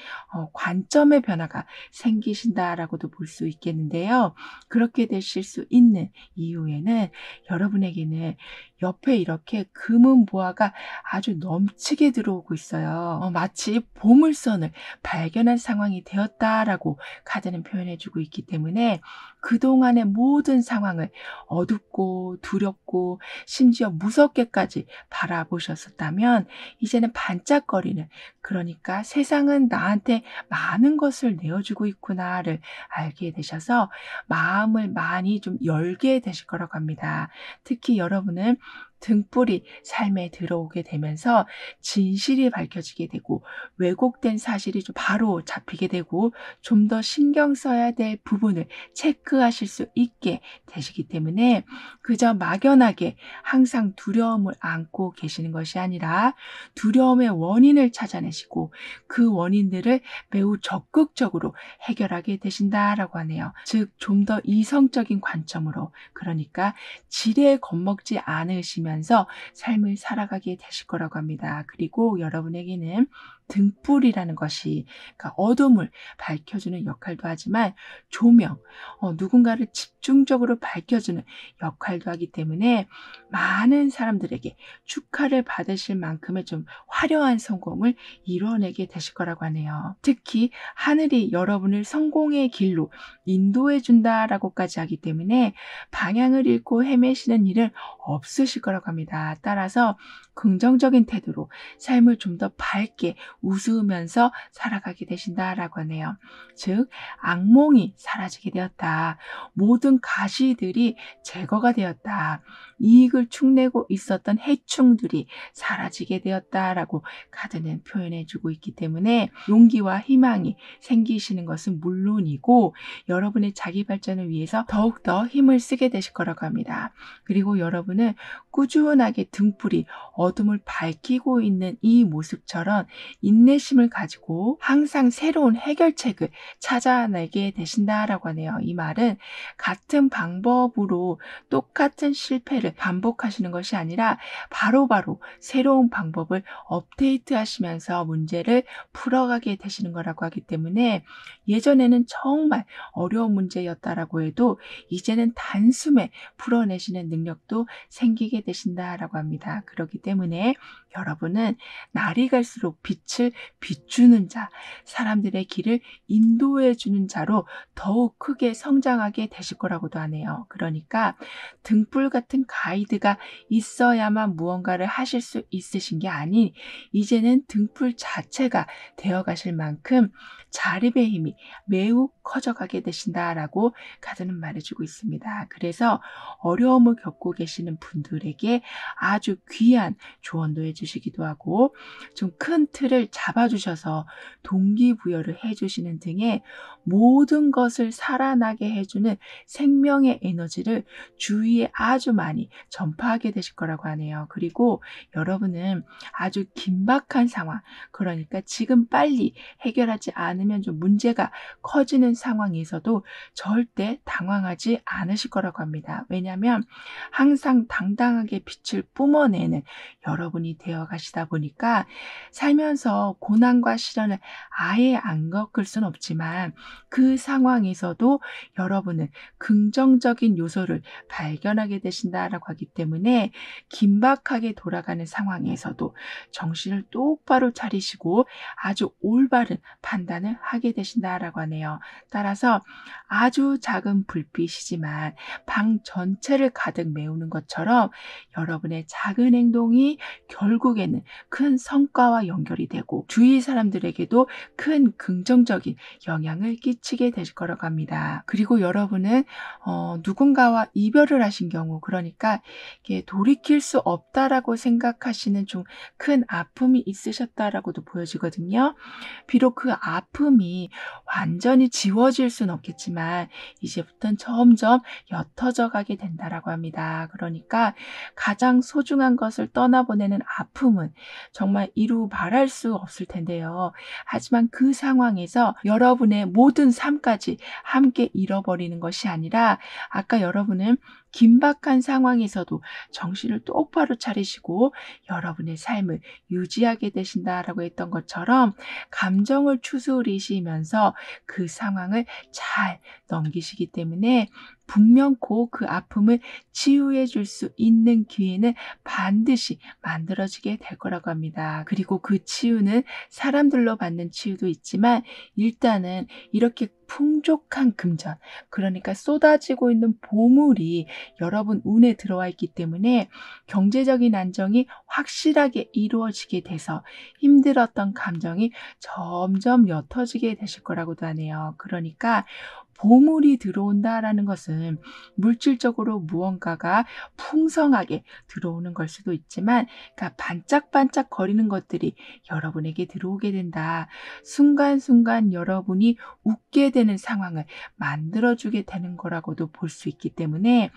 Speaker 1: 관점의 변화가 생기신다라고도 볼 수 있겠는데요. 그렇게 되실 수 있는 이유에는 여러분에게는 옆에 이렇게 금은 보화가 아주 넘치게 들어오고 있어요. 마치 보물선을 발견한 상황이 되었다라고 카드는 표현해주고 있기 때문에 그동안의 모든 상황을 어둡고 두렵고 심지어 무섭게까지 바라보셨었다면 이제는 반짝거리는, 그러니까 세상은 나한테 많은 것을 내어주고 있구나를 알게 되셔서 마음을 많이 좀 열게 되실 거라고 합니다. 특히 여러분은 등불이 삶에 들어오게 되면서 진실이 밝혀지게 되고 왜곡된 사실이 좀 바로 잡히게 되고 좀 더 신경 써야 될 부분을 체크하실 수 있게 되시기 때문에 그저 막연하게 항상 두려움을 안고 계시는 것이 아니라 두려움의 원인을 찾아내시고 그 원인들을 매우 적극적으로 해결하게 되신다라고 하네요. 즉, 좀 더 이성적인 관점으로, 그러니까 지레 겁먹지 않으시면서 삶을 살아가게 되실 거라고 합니다. 그리고 여러분에게는 등불이라는 것이, 그러니까 어둠을 밝혀주는 역할도 하지만 조명, 누군가를 집중적으로 밝혀주는 역할도 하기 때문에 많은 사람들에게 축하를 받으실 만큼의 좀 화려한 성공을 이뤄내게 되실 거라고 하네요. 특히 하늘이 여러분을 성공의 길로 인도해 준다라고까지 하기 때문에 방향을 잃고 헤매시는 일은 없으실 거라고 합니다. 따라서 긍정적인 태도로 삶을 좀 더 밝게 웃으면서 살아가게 되신다라고 하네요. 즉, 악몽이 사라지게 되었다. 모든 가시들이 제거가 되었다. 이익을 축내고 있었던 해충들이 사라지게 되었다라고 카드는 표현해주고 있기 때문에 용기와 희망이 생기시는 것은 물론이고 여러분의 자기 발전을 위해서 더욱더 힘을 쓰게 되실 거라고 합니다. 그리고 여러분은 꾸준하게 등불이 어둠을 밝히고 있는 이 모습처럼 인내심을 가지고 항상 새로운 해결책을 찾아내게 되신다라고 하네요. 이 말은 같은 방법으로 똑같은 실패를 반복하시는 것이 아니라 바로바로 새로운 방법을 업데이트하시면서 문제를 풀어가게 되시는 거라고 하기 때문에 예전에는 정말 어려운 문제였다라고 해도 이제는 단숨에 풀어내시는 능력도 생기게 되신다라고 합니다. 그렇기 때문에 여러분은 날이 갈수록 빛을 비추는 자, 사람들의 길을 인도해 주는 자로 더욱 크게 성장하게 되실 거라고도 하네요. 그러니까 등불 같은 가이드가 있어야만 무언가를 하실 수 있으신 게 아닌 이제는 등불 자체가 되어 가실 만큼 자립의 힘이 매우 커져가게 되신다라고 카드는 말해주고 있습니다. 그래서 어려움을 겪고 계시는 분들에게 아주 귀한 조언도 해주시기도 하고 좀 큰 틀을 잡아주셔서 동기부여를 해주시는 등의 모든 것을 살아나게 해주는 생명의 에너지를 주위에 아주 많이 전파하게 되실 거라고 하네요. 그리고 여러분은 아주 긴박한 상황, 그러니까 지금 빨리 해결하지 않으면 좀 문제가 커지는 상황에서도 절대 당황하지 않으실 거라고 합니다. 왜냐하면 항상 당당하게 빛을 뿜어내는 여러분이 되어 가시다 보니까 살면서 고난과 시련을 아예 안 겪을 순 없지만 그 상황에서도 여러분은 긍정적인 요소를 발견하게 되신다라고 하기 때문에 긴박하게 돌아가는 상황에서도 정신을 똑바로 차리시고 아주 올바른 판단을 하게 되신다라고 하네요. 따라서 아주 작은 불빛이지만 방 전체를 가득 메우는 것처럼 여러분의 작은 행동이 결국에는 큰 성과와 연결이 되고 주위 사람들에게도 큰 긍정적인 영향을 끼치게 되실 거라고 합니다. 그리고 여러분은 누군가와 이별을 하신 경우, 그러니까 이게 돌이킬 수 없다라고 생각하시는 좀 큰 아픔이 있으셨다라고도 보여지거든요. 비록 그 아픔이 완전히 지워질 수는 없겠지만 이제부터는 점점 옅어져 가게 된다라고 합니다. 그러니까 가장 소중한 것을 떠나보내는 아픔은 정말 이루 말할 수 없을 텐데요. 하지만 그 상황에서 여러분의 모든 삶까지 함께 잃어버리는 것이 아니라 아까 여러분은 긴박한 상황에서도 정신을 똑바로 차리시고 여러분의 삶을 유지하게 되신다라고 했던 것처럼 감정을 추스리시면서 그 상황을 잘 넘기시기 때문에 분명코 그 아픔을 치유해 줄 수 있는 기회는 반드시 만들어지게 될 거라고 합니다. 그리고 그 치유는 사람들로 받는 치유도 있지만 일단은 이렇게 풍족한 금전, 그러니까 쏟아지고 있는 보물이 여러분 운에 들어와 있기 때문에 경제적인 안정이 확실하게 이루어지게 돼서 힘들었던 감정이 점점 옅어지게 되실 거라고도 하네요. 그러니까 보물이 들어온다라는 것은 물질적으로 무언가가 풍성하게 들어오는 걸 수도 있지만, 그러니까 반짝반짝 거리는 것들이 여러분에게 들어오게 된다. 순간순간 여러분이 웃게 되는 상황을 만들어주게 되는 거라고도 볼 수 있기 때문에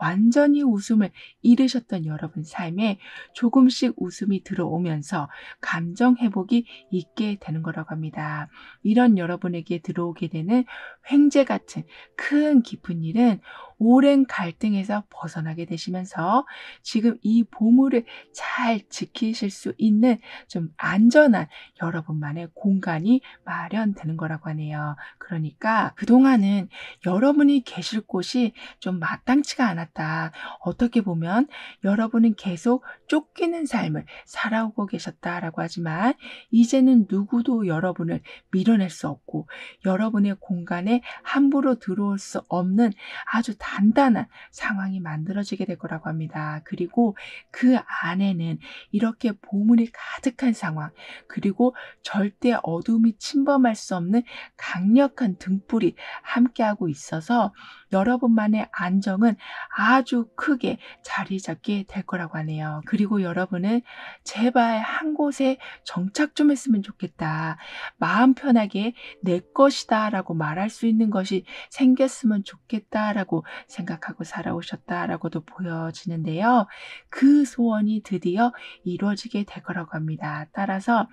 Speaker 1: 완전히 웃음을 잃으셨던 여러분 삶에 조금씩 웃음이 들어오면서 감정 회복이 있게 되는 거라고 합니다. 이런 여러분에게 들어오게 되는 횡재 같은 큰 깊은 일은 오랜 갈등에서 벗어나게 되시면서 지금 이 보물을 잘 지키실 수 있는 좀 안전한 여러분만의 공간이 마련되는 거라고 하네요. 그러니까 그동안은 여러분이 계실 곳이 좀 마땅치가 않았다. 어떻게 보면 여러분은 계속 쫓기는 삶을 살아오고 계셨다라고 하지만 이제는 누구도 여러분을 밀어낼 수 없고 여러분의 공간에 함부로 들어올 수 없는 아주 단단한 상황이 만들어지게 될 거라고 합니다. 그리고 그 안에는 이렇게 보물이 가득한 상황, 그리고 절대 어둠이 침범할 수 없는 강력한 등불이 함께하고 있어서 여러분만의 안정은 아주 크게 자리 잡게 될 거라고 하네요. 그리고 여러분은 제발 한 곳에 정착 좀 했으면 좋겠다. 마음 편하게 내 것이다 라고 말할 수 있는 것이 생겼으면 좋겠다라고 생각하고 살아오셨다라고도 보여지는데요. 그 소원이 드디어 이루어지게 될 거라고 합니다. 따라서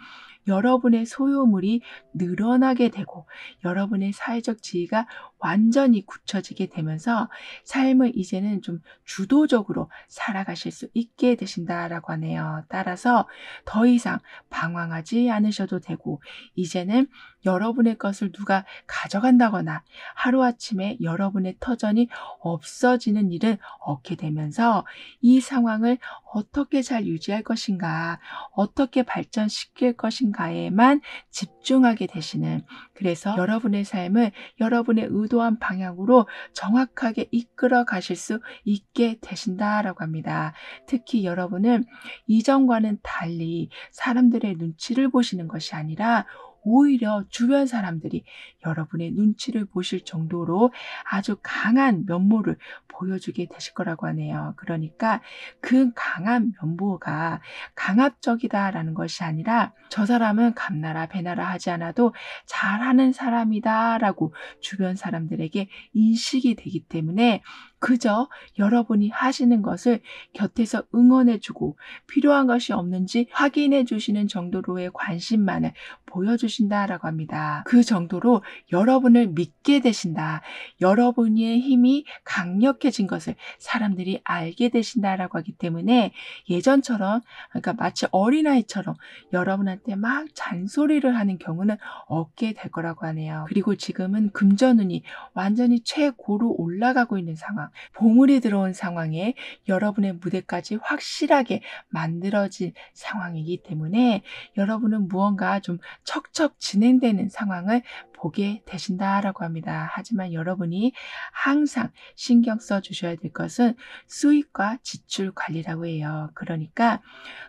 Speaker 1: 여러분의 소유물이 늘어나게 되고 여러분의 사회적 지위가 완전히 굳혀지게 되면서 삶을 이제는 좀 주도적으로 살아가실 수 있게 되신다라고 하네요. 따라서 더 이상 방황하지 않으셔도 되고 이제는 여러분의 것을 누가 가져간다거나 하루아침에 여러분의 터전이 없어지는 일은 없게 되면서 이 상황을 어떻게 잘 유지할 것인가, 어떻게 발전시킬 것인가에만 집중하게 되시는, 그래서 여러분의 삶을 여러분의 의도한 방향으로 정확하게 이끌어 가실 수 있게 되신다라고 합니다. 특히 여러분은 이전과는 달리 사람들의 눈치를 보시는 것이 아니라 오히려 주변 사람들이 여러분의 눈치를 보실 정도로 아주 강한 면모를 보여주게 되실 거라고 하네요. 그러니까 그 강한 면모가 강압적이다라는 것이 아니라 저 사람은 감나라 배나라 하지 않아도 잘하는 사람이다라고 주변 사람들에게 인식이 되기 때문에 그저 여러분이 하시는 것을 곁에서 응원해 주고 필요한 것이 없는지 확인해 주시는 정도로의 관심만을 보여주신다라고 합니다. 그 정도로 여러분을 믿게 되신다. 여러분의 힘이 강력해진 것을 사람들이 알게 되신다라고 하기 때문에 예전처럼 그러니까 마치 어린아이처럼 여러분한테 막 잔소리를 하는 경우는 없게 될 거라고 하네요. 그리고 지금은 금전운이 완전히 최고로 올라가고 있는 상황, 보물이 들어온 상황에 여러분의 무대까지 확실하게 만들어진 상황이기 때문에 여러분은 무언가 좀 척척 진행되는 상황을 보게 되신다라고 합니다. 하지만 여러분이 항상 신경 써 주셔야 될 것은 수입과 지출 관리라고 해요. 그러니까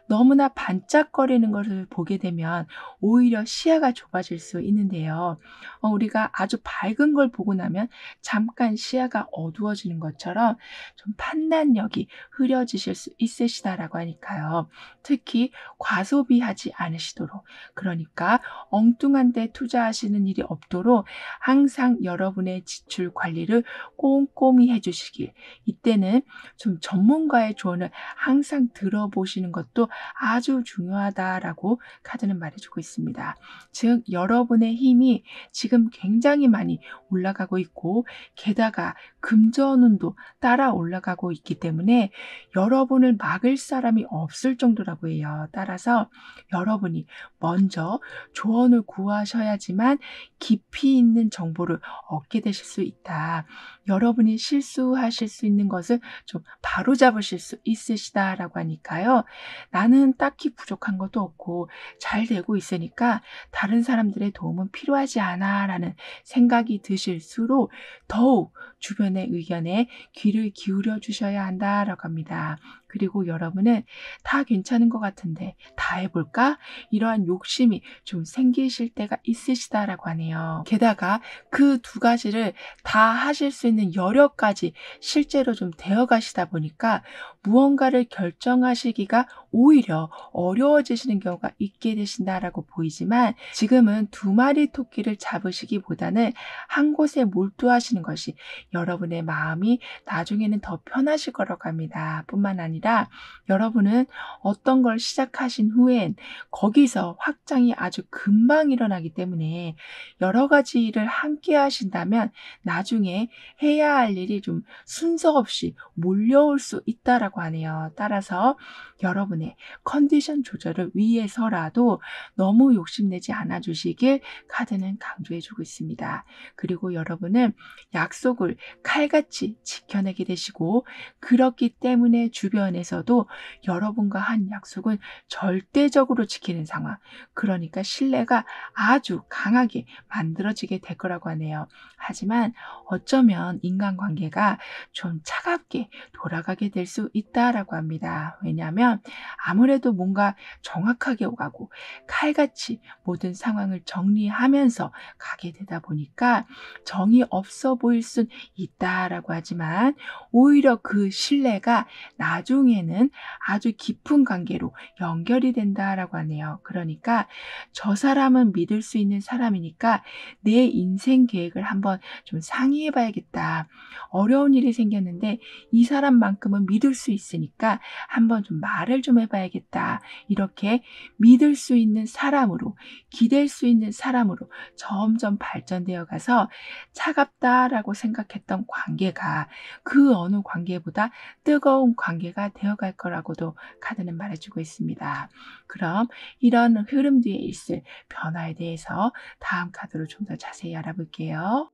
Speaker 1: 너무나 반짝거리는 것을 보게 되면 오히려 시야가 좁아질 수 있는데요. 우리가 아주 밝은 걸 보고 나면 잠깐 시야가 어두워지는 것처럼 좀 판단력이 흐려지실 수 있으시다라고 하니까요. 특히 과소비하지 않으시도록 그러니까 엉뚱한 데 투자하시는 일이 없도록 항상 여러분의 지출 관리를 꼼꼼히 해주시길 이때는 좀 전문가의 조언을 항상 들어보시는 것도 아주 중요하다라고 카드는 말해주고 있습니다. 즉 여러분의 힘이 지금 굉장히 많이 올라가고 있고 게다가 금전운도 따라 올라가고 있기 때문에 여러분을 막을 사람이 없을 정도라고 해요. 따라서 여러분이 먼저 조언을 구하셔야지만 깊이 있는 정보를 얻게 되실 수 있다. 여러분이 실수하실 수 있는 것을 좀 바로잡으실 수 있으시다라고 하니까요. 나는 딱히 부족한 것도 없고 잘 되고 있으니까 다른 사람들의 도움은 필요하지 않아라는 생각이 드실수록 더욱 주변의 의견에 귀를 기울여 주셔야 한다라고 합니다. 그리고 여러분은 다 괜찮은 것 같은데 다 해볼까? 이러한 욕심이 좀 생기실 때가 있으시다라고 하네요. 게다가 그 두 가지를 다 하실 수 있는 여력까지 실제로 좀 되어 가시다 보니까 무언가를 결정하시기가 오히려 어려워지시는 경우가 있게 되신다라고 보이지만 지금은 두 마리 토끼를 잡으시기보다는 한 곳에 몰두하시는 것이 여러분의 마음이 나중에는 더 편하실 거라고 합니다. 뿐만 아니라 여러분은 어떤 걸 시작하신 후엔 거기서 확장이 아주 금방 일어나기 때문에 여러 가지 일을 함께 하신다면 나중에 해야 할 일이 좀 순서 없이 몰려올 수 있다라고 하네요. 따라서 여러분의 컨디션 조절을 위해서라도 너무 욕심내지 않아 주시길 카드는 강조해 주고 있습니다. 그리고 여러분은 약속을 칼같이 지켜내게 되시고 그렇기 때문에 주변에서도 여러분과 한 약속은 절대적으로 지키는 상황 그러니까 신뢰가 아주 강하게 만들어지게 될 거라고 하네요. 하지만 어쩌면 인간관계가 좀 차갑게 돌아가게 될 수 있다라고 합니다. 왜냐하면 아무래도 뭔가 정확하게 오가고 칼같이 모든 상황을 정리하면서 가게 되다 보니까 정이 없어 보일 순 있다라고 하지만 오히려 그 신뢰가 나중에는 아주 깊은 관계로 연결이 된다라고 하네요. 그러니까 저 사람은 믿을 수 있는 사람이니까 내 인생 계획을 한번 좀 상의해 봐야겠다. 어려운 일이 생겼는데 이 사람만큼은 믿을 수 있으니까 한번 좀 말을 좀 해봐야겠다. 이렇게 믿을 수 있는 사람으로 기댈 수 있는 사람으로 점점 발전되어 가서 차갑다라고 생각했던 관계가 그 어느 관계보다 뜨거운 관계가 되어갈 거라고도 카드는 말해주고 있습니다. 그럼 이런 흐름 뒤에 있을 변화에 대해서 다음 카드로 좀 더 자세히 알아볼게요.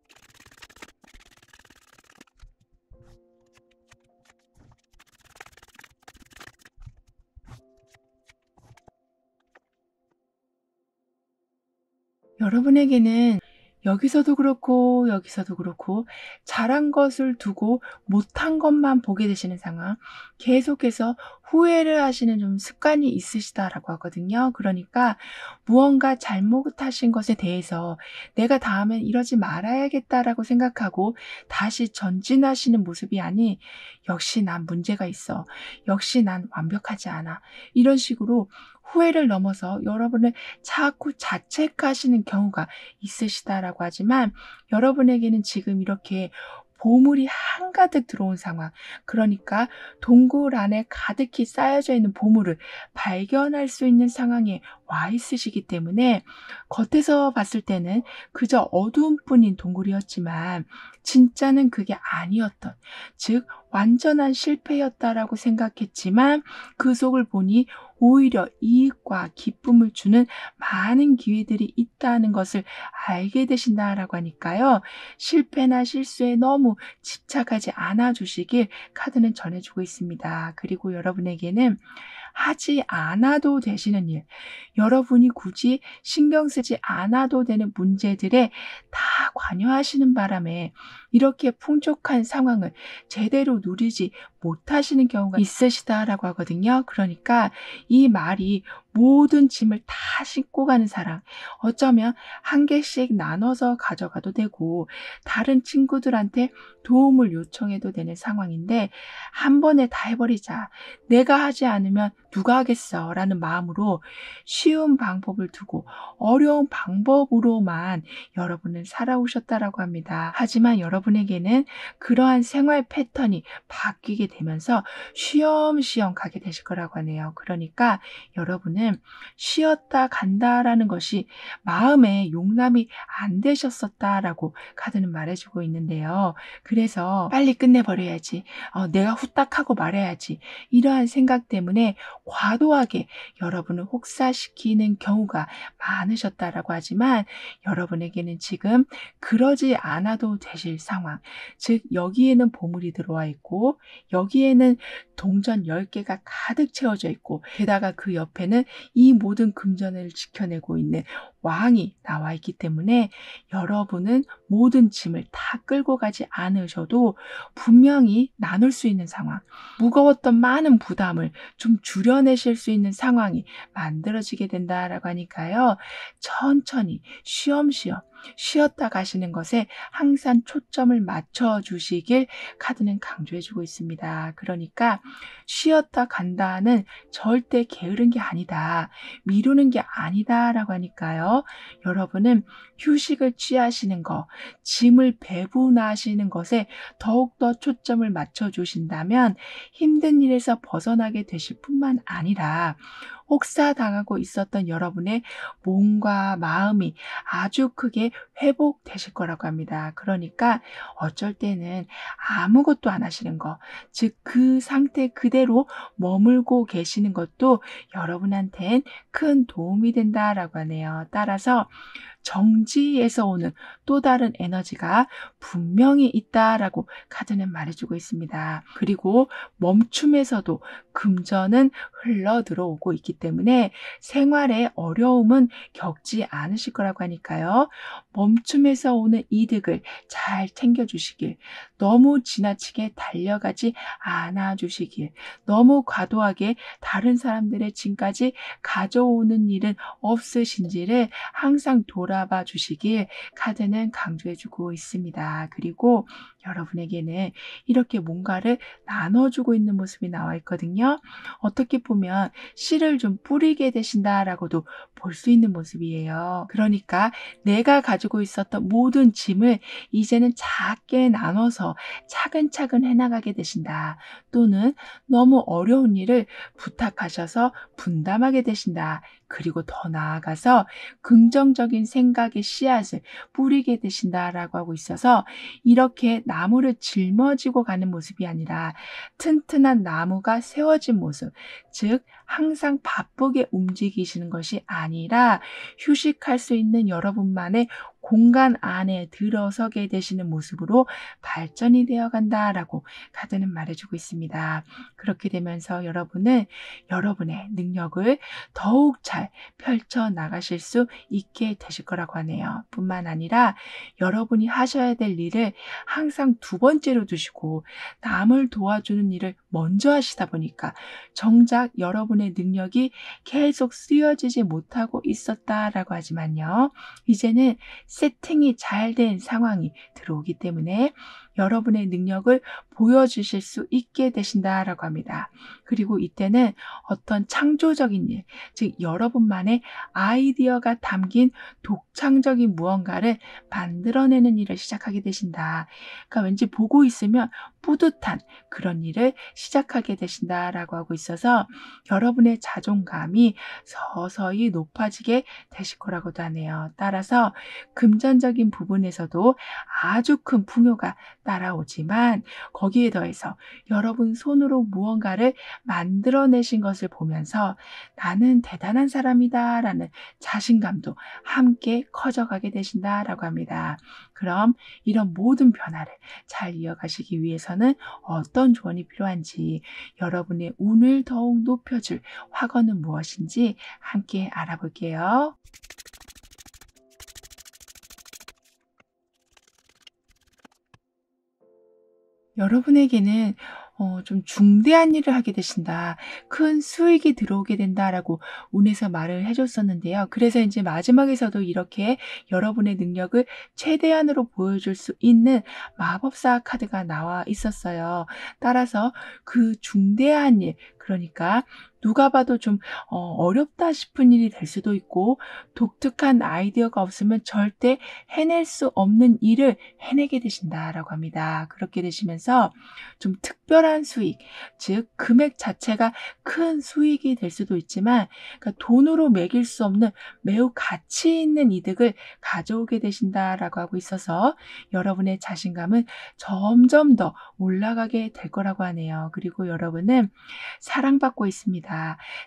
Speaker 1: 여러분에게는 여기서도 그렇고 여기서도 그렇고 잘한 것을 두고 못한 것만 보게 되시는 상황, 계속해서 후회를 하시는 좀 습관이 있으시다라고 하거든요. 그러니까 무언가 잘못하신 것에 대해서 '내가 다음엔 이러지 말아야겠다.'라고 생각하고 다시 전진하시는 모습이 아닌 '역시 난 문제가 있어. 역시 난 완벽하지 않아.' 이런 식으로 후회를 넘어서 여러분을 자꾸 자책하시는 경우가 있으시다라고 하지만, 여러분에게는 지금 이렇게 보물이 한가득 들어온 상황, 그러니까 동굴 안에 가득히 쌓여져 있는 보물을 발견할 수 있는 상황에 와 있으시기 때문에 겉에서 봤을 때는 그저 어두움뿐인 동굴이었지만 진짜는 그게 아니었던, 즉 완전한 실패였다라고 생각했지만 그 속을 보니 오히려 이익과 기쁨을 주는 많은 기회들이 있다는 것을 알게 되신다라고 하니까요. 실패나 실수에 너무 집착하지 않아 주시길 카드는 전해 주고 있습니다. 그리고 여러분에게는 하지 않아도 되시는 일, 여러분이 굳이 신경 쓰지 않아도 되는 문제들에 다 관여하시는 바람에 이렇게 풍족한 상황을 제대로 누리지 못하시는 경우가 있으시다라고 하거든요. 그러니까 이 말이 모든 짐을 다 싣고 가는 사람, 어쩌면 한 개씩 나눠서 가져가도 되고 다른 친구들한테 도움을 요청해도 되는 상황인데, 한 번에 다 해버리자, 내가 하지 않으면 누가 하겠어 라는 마음으로 쉬운 방법을 두고 어려운 방법으로만 여러분은 살아오셨다라고 합니다. 하지만 여러분에게는 그러한 생활 패턴이 바뀌게 되면서 쉬엄쉬엄 가게 되실 거라고 하네요. 그러니까 여러분은 쉬었다 간다라는 것이 마음에 용납이 안 되셨었다라고 카드는 말해주고 있는데요. 그래서 빨리 끝내버려야지, 내가 후딱 하고 말해야지, 이러한 생각 때문에 과도하게 여러분을 혹사시키는 경우가 많으셨다라고 하지만, 여러분에게는 지금 그러지 않아도 되실 상황, 즉 여기에는 보물이 들어와 있고 여기에는 동전 10개가 가득 채워져 있고 게다가 그 옆에는 이 모든 금전을 지켜내고 있는 왕이 나와 있기 때문에 여러분은 모든 짐을 다 끌고 가지 않으셔도 분명히 나눌 수 있는 상황, 무거웠던 많은 부담을 좀 줄여내실 수 있는 상황이 만들어지게 된다라고 하니까요. 천천히 쉬엄쉬엄 쉬었다 가시는 것에 항상 초점을 맞춰 주시길 카드는 강조해 주고 있습니다. 그러니까 쉬었다 간다는 절대 게으른 게 아니다, 미루는 게 아니다라고 하니까요. 여러분은 휴식을 취하시는 것, 짐을 배분하시는 것에 더욱더 초점을 맞춰 주신다면 힘든 일에서 벗어나게 되실 뿐만 아니라 혹사당하고 있었던 여러분의 몸과 마음이 아주 크게 회복되실 거라고 합니다. 그러니까 어쩔 때는 아무것도 안 하시는 것, 즉 그 상태 그대로 머물고 계시는 것도 여러분한텐 큰 도움이 된다라고 하네요. 따라서 정지에서 오는 또 다른 에너지가 분명히 있다라고 카드는 말해주고 있습니다. 그리고 멈춤에서도 금전은 흘러 들어오고 있기 때문에 생활에 어려움은 겪지 않으실 거라고 하니까요. 멈춤에서 오는 이득을 잘 챙겨주시길, 너무 지나치게 달려가지 않아 주시길, 너무 과도하게 다른 사람들의 짐까지 가져오는 일은 없으신지를 항상 돌아봐 주시길 카드는 강조해 주고 있습니다. 그리고 여러분에게는 이렇게 뭔가를 나눠주고 있는 모습이 나와 있거든요. 어떻게 보면 씨를 좀 뿌리게 되신다라고도 볼 수 있는 모습이에요. 그러니까 내가 가지고 있었던 모든 짐을 이제는 작게 나눠서 차근차근 해나가게 되신다. 또는 너무 어려운 일을 부탁하셔서 분담하게 되신다. 그리고 더 나아가서 긍정적인 생각의 씨앗을 뿌리게 되신다라고 하고 있어서, 이렇게 나무를 짊어지고 가는 모습이 아니라 튼튼한 나무가 세워진 모습, 즉 항상 바쁘게 움직이시는 것이 아니라 휴식할 수 있는 여러분만의 공간 안에 들어서게 되시는 모습으로 발전이 되어 간다라고 카드는 말해주고 있습니다. 그렇게 되면서 여러분은 여러분의 능력을 더욱 잘 펼쳐 나가실 수 있게 되실 거라고 하네요. 뿐만 아니라 여러분이 하셔야 될 일을 항상 두 번째로 두시고 남을 도와주는 일을 먼저 하시다 보니까 정작 여러분의 능력이 계속 쓰여지지 못하고 있었다라고 하지만요. 이제는 세팅이 잘 된 상황이 들어오기 때문에 여러분의 능력을 보여주실 수 있게 되신다라고 합니다. 그리고 이때는 어떤 창조적인 일, 즉 여러분만의 아이디어가 담긴 독창적인 무언가를 만들어내는 일을 시작하게 되신다. 그러니까 왠지 보고 있으면 뿌듯한 그런 일을 시작하게 되신다라고 하고 있어서 여러분의 자존감이 서서히 높아지게 되실 거라고도 하네요. 따라서 금전적인 부분에서도 아주 큰 풍요가 따라오지만 거기에 더해서 여러분 손으로 무언가를 만들어내신 것을 보면서 나는 대단한 사람이다라는 자신감도 함께 커져가게 되신다라고 합니다. 그럼 이런 모든 변화를 잘 이어가시기 위해서는 어떤 조언이 필요한지, 여러분의 운을 더욱 높여줄 화건은 무엇인지 함께 알아볼게요. 여러분에게는 좀 중대한 일을 하게 되신다. 큰 수익이 들어오게 된다라고 운에서 말을 해줬었는데요. 그래서 이제 마지막에서도 이렇게 여러분의 능력을 최대한으로 보여줄 수 있는 마법사 카드가 나와 있었어요. 따라서 그 중대한 일, 그러니까 누가 봐도 좀 어렵다 싶은 일이 될 수도 있고 독특한 아이디어가 없으면 절대 해낼 수 없는 일을 해내게 되신다라고 합니다. 그렇게 되시면서 좀 특별한 수익, 즉 금액 자체가 큰 수익이 될 수도 있지만 그러니까 돈으로 매길 수 없는 매우 가치 있는 이득을 가져오게 되신다라고 하고 있어서 여러분의 자신감은 점점 더 올라가게 될 거라고 하네요. 그리고 여러분은 사랑받고 있습니다.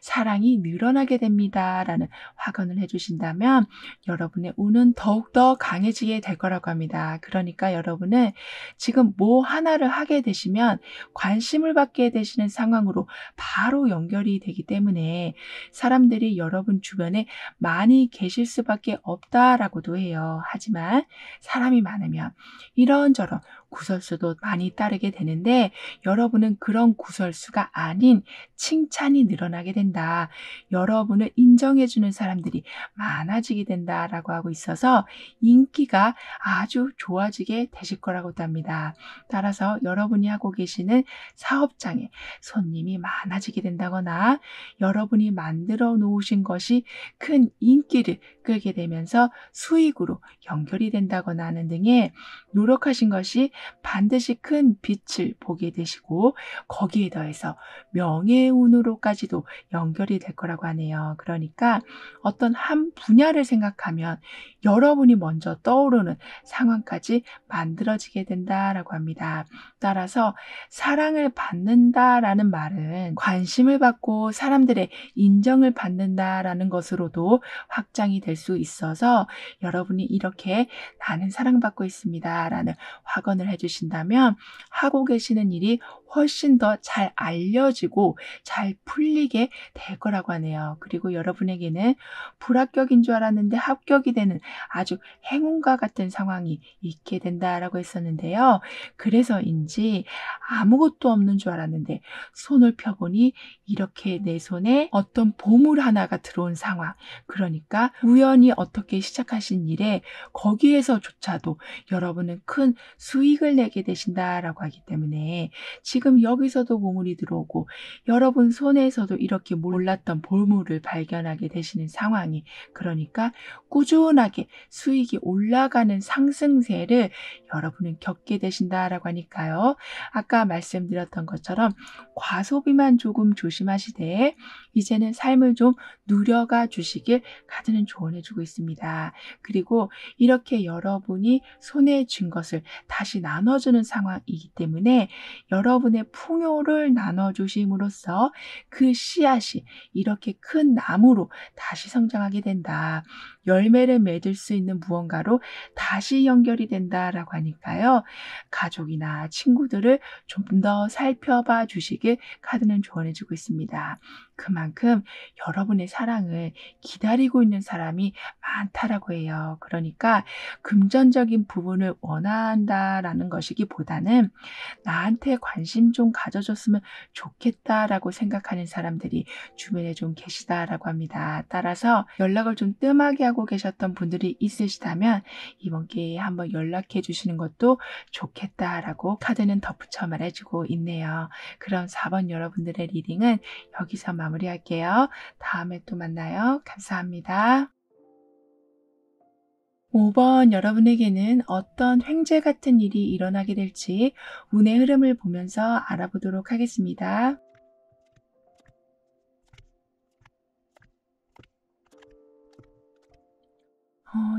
Speaker 1: 사랑이 늘어나게 됩니다라는 확언을 해주신다면 여러분의 운은 더욱더 강해지게 될 거라고 합니다. 그러니까 여러분은 지금 뭐 하나를 하게 되시면 관심을 받게 되시는 상황으로 바로 연결이 되기 때문에 사람들이 여러분 주변에 많이 계실 수밖에 없다라고도 해요. 하지만 사람이 많으면 이런저런 구설수도 많이 따르게 되는데 여러분은 그런 구설수가 아닌 칭찬이 늘어나게 된다. 여러분을 인정해주는 사람들이 많아지게 된다라고 하고 있어서 인기가 아주 좋아지게 되실 거라고도 합니다. 따라서 여러분이 하고 계시는 사업장에 손님이 많아지게 된다거나 여러분이 만들어 놓으신 것이 큰 인기를 끌게 되면서 수익으로 연결이 된다거나 하는 등의 노력하신 것이 반드시 큰 빛을 보게 되시고 거기에 더해서 명예운으로까지도 연결이 될 거라고 하네요. 그러니까 어떤 한 분야를 생각하면 여러분이 먼저 떠오르는 상황까지 만들어지게 된다라고 합니다. 따라서 사랑을 받는다라는 말은 관심을 받고 사람들의 인정을 받는다라는 것으로도 확장이 될 수 있어서 여러분이 이렇게 나는 사랑받고 있습니다라는 확언을 해주신다면 하고 계시는 일이 훨씬 더 잘 알려지고 잘 풀리게 될 거라고 하네요. 그리고 여러분에게는 불합격인 줄 알았는데 합격이 되는 아주 행운과 같은 상황이 있게 된다라고 했었는데요. 그래서인지 아무것도 없는 줄 알았는데 손을 펴보니 이렇게 내 손에 어떤 보물 하나가 들어온 상황. 그러니까 우연히 어떻게 시작하신 일에 거기에서조차도 여러분은 큰 수익을 내게 되신다라고 하기 때문에 지금 여기서도 보물이 들어오고 여러분 손에서도 이렇게 몰랐던 보물을 발견하게 되시는 상황이 그러니까 꾸준하게 수익이 올라가는 상승세를 여러분은 겪게 되신다라고 하니까요. 아까 말씀드렸던 것처럼 과소비만 조금 조심하시되 이제는 삶을 좀 누려가 주시길 카드는 조언해 주고 있습니다. 그리고 이렇게 여러분이 손에 쥔 것을 다시 나눠주는 상황이기 때문에 여러분 여러분의 풍요를 나눠주심으로써 그 씨앗이 이렇게 큰 나무로 다시 성장하게 된다. 열매를 맺을 수 있는 무언가로 다시 연결이 된다라고 하니까요. 가족이나 친구들을 좀 더 살펴봐 주시길 카드는 조언해 주고 있습니다. 그만큼 여러분의 사랑을 기다리고 있는 사람이 많다라고 해요. 그러니까 금전적인 부분을 원한다라는 것이기보다는 나한테 관심 좀 가져줬으면 좋겠다라고 생각하는 사람들이 주변에 좀 계시다라고 합니다. 따라서 연락을 좀 뜸하게 하고 계셨던 분들이 있으시다면 이번 기회에 한번 연락해 주시는 것도 좋겠다라고 카드는 덧붙여 말해주고 있네요. 그럼 4번 여러분들의 리딩은 여기서 마무리할게요. 다음에 또 만나요. 감사합니다. 5번 여러분에게는 어떤 횡재 같은 일이 일어나게 될지 운의 흐름을 보면서 알아보도록 하겠습니다.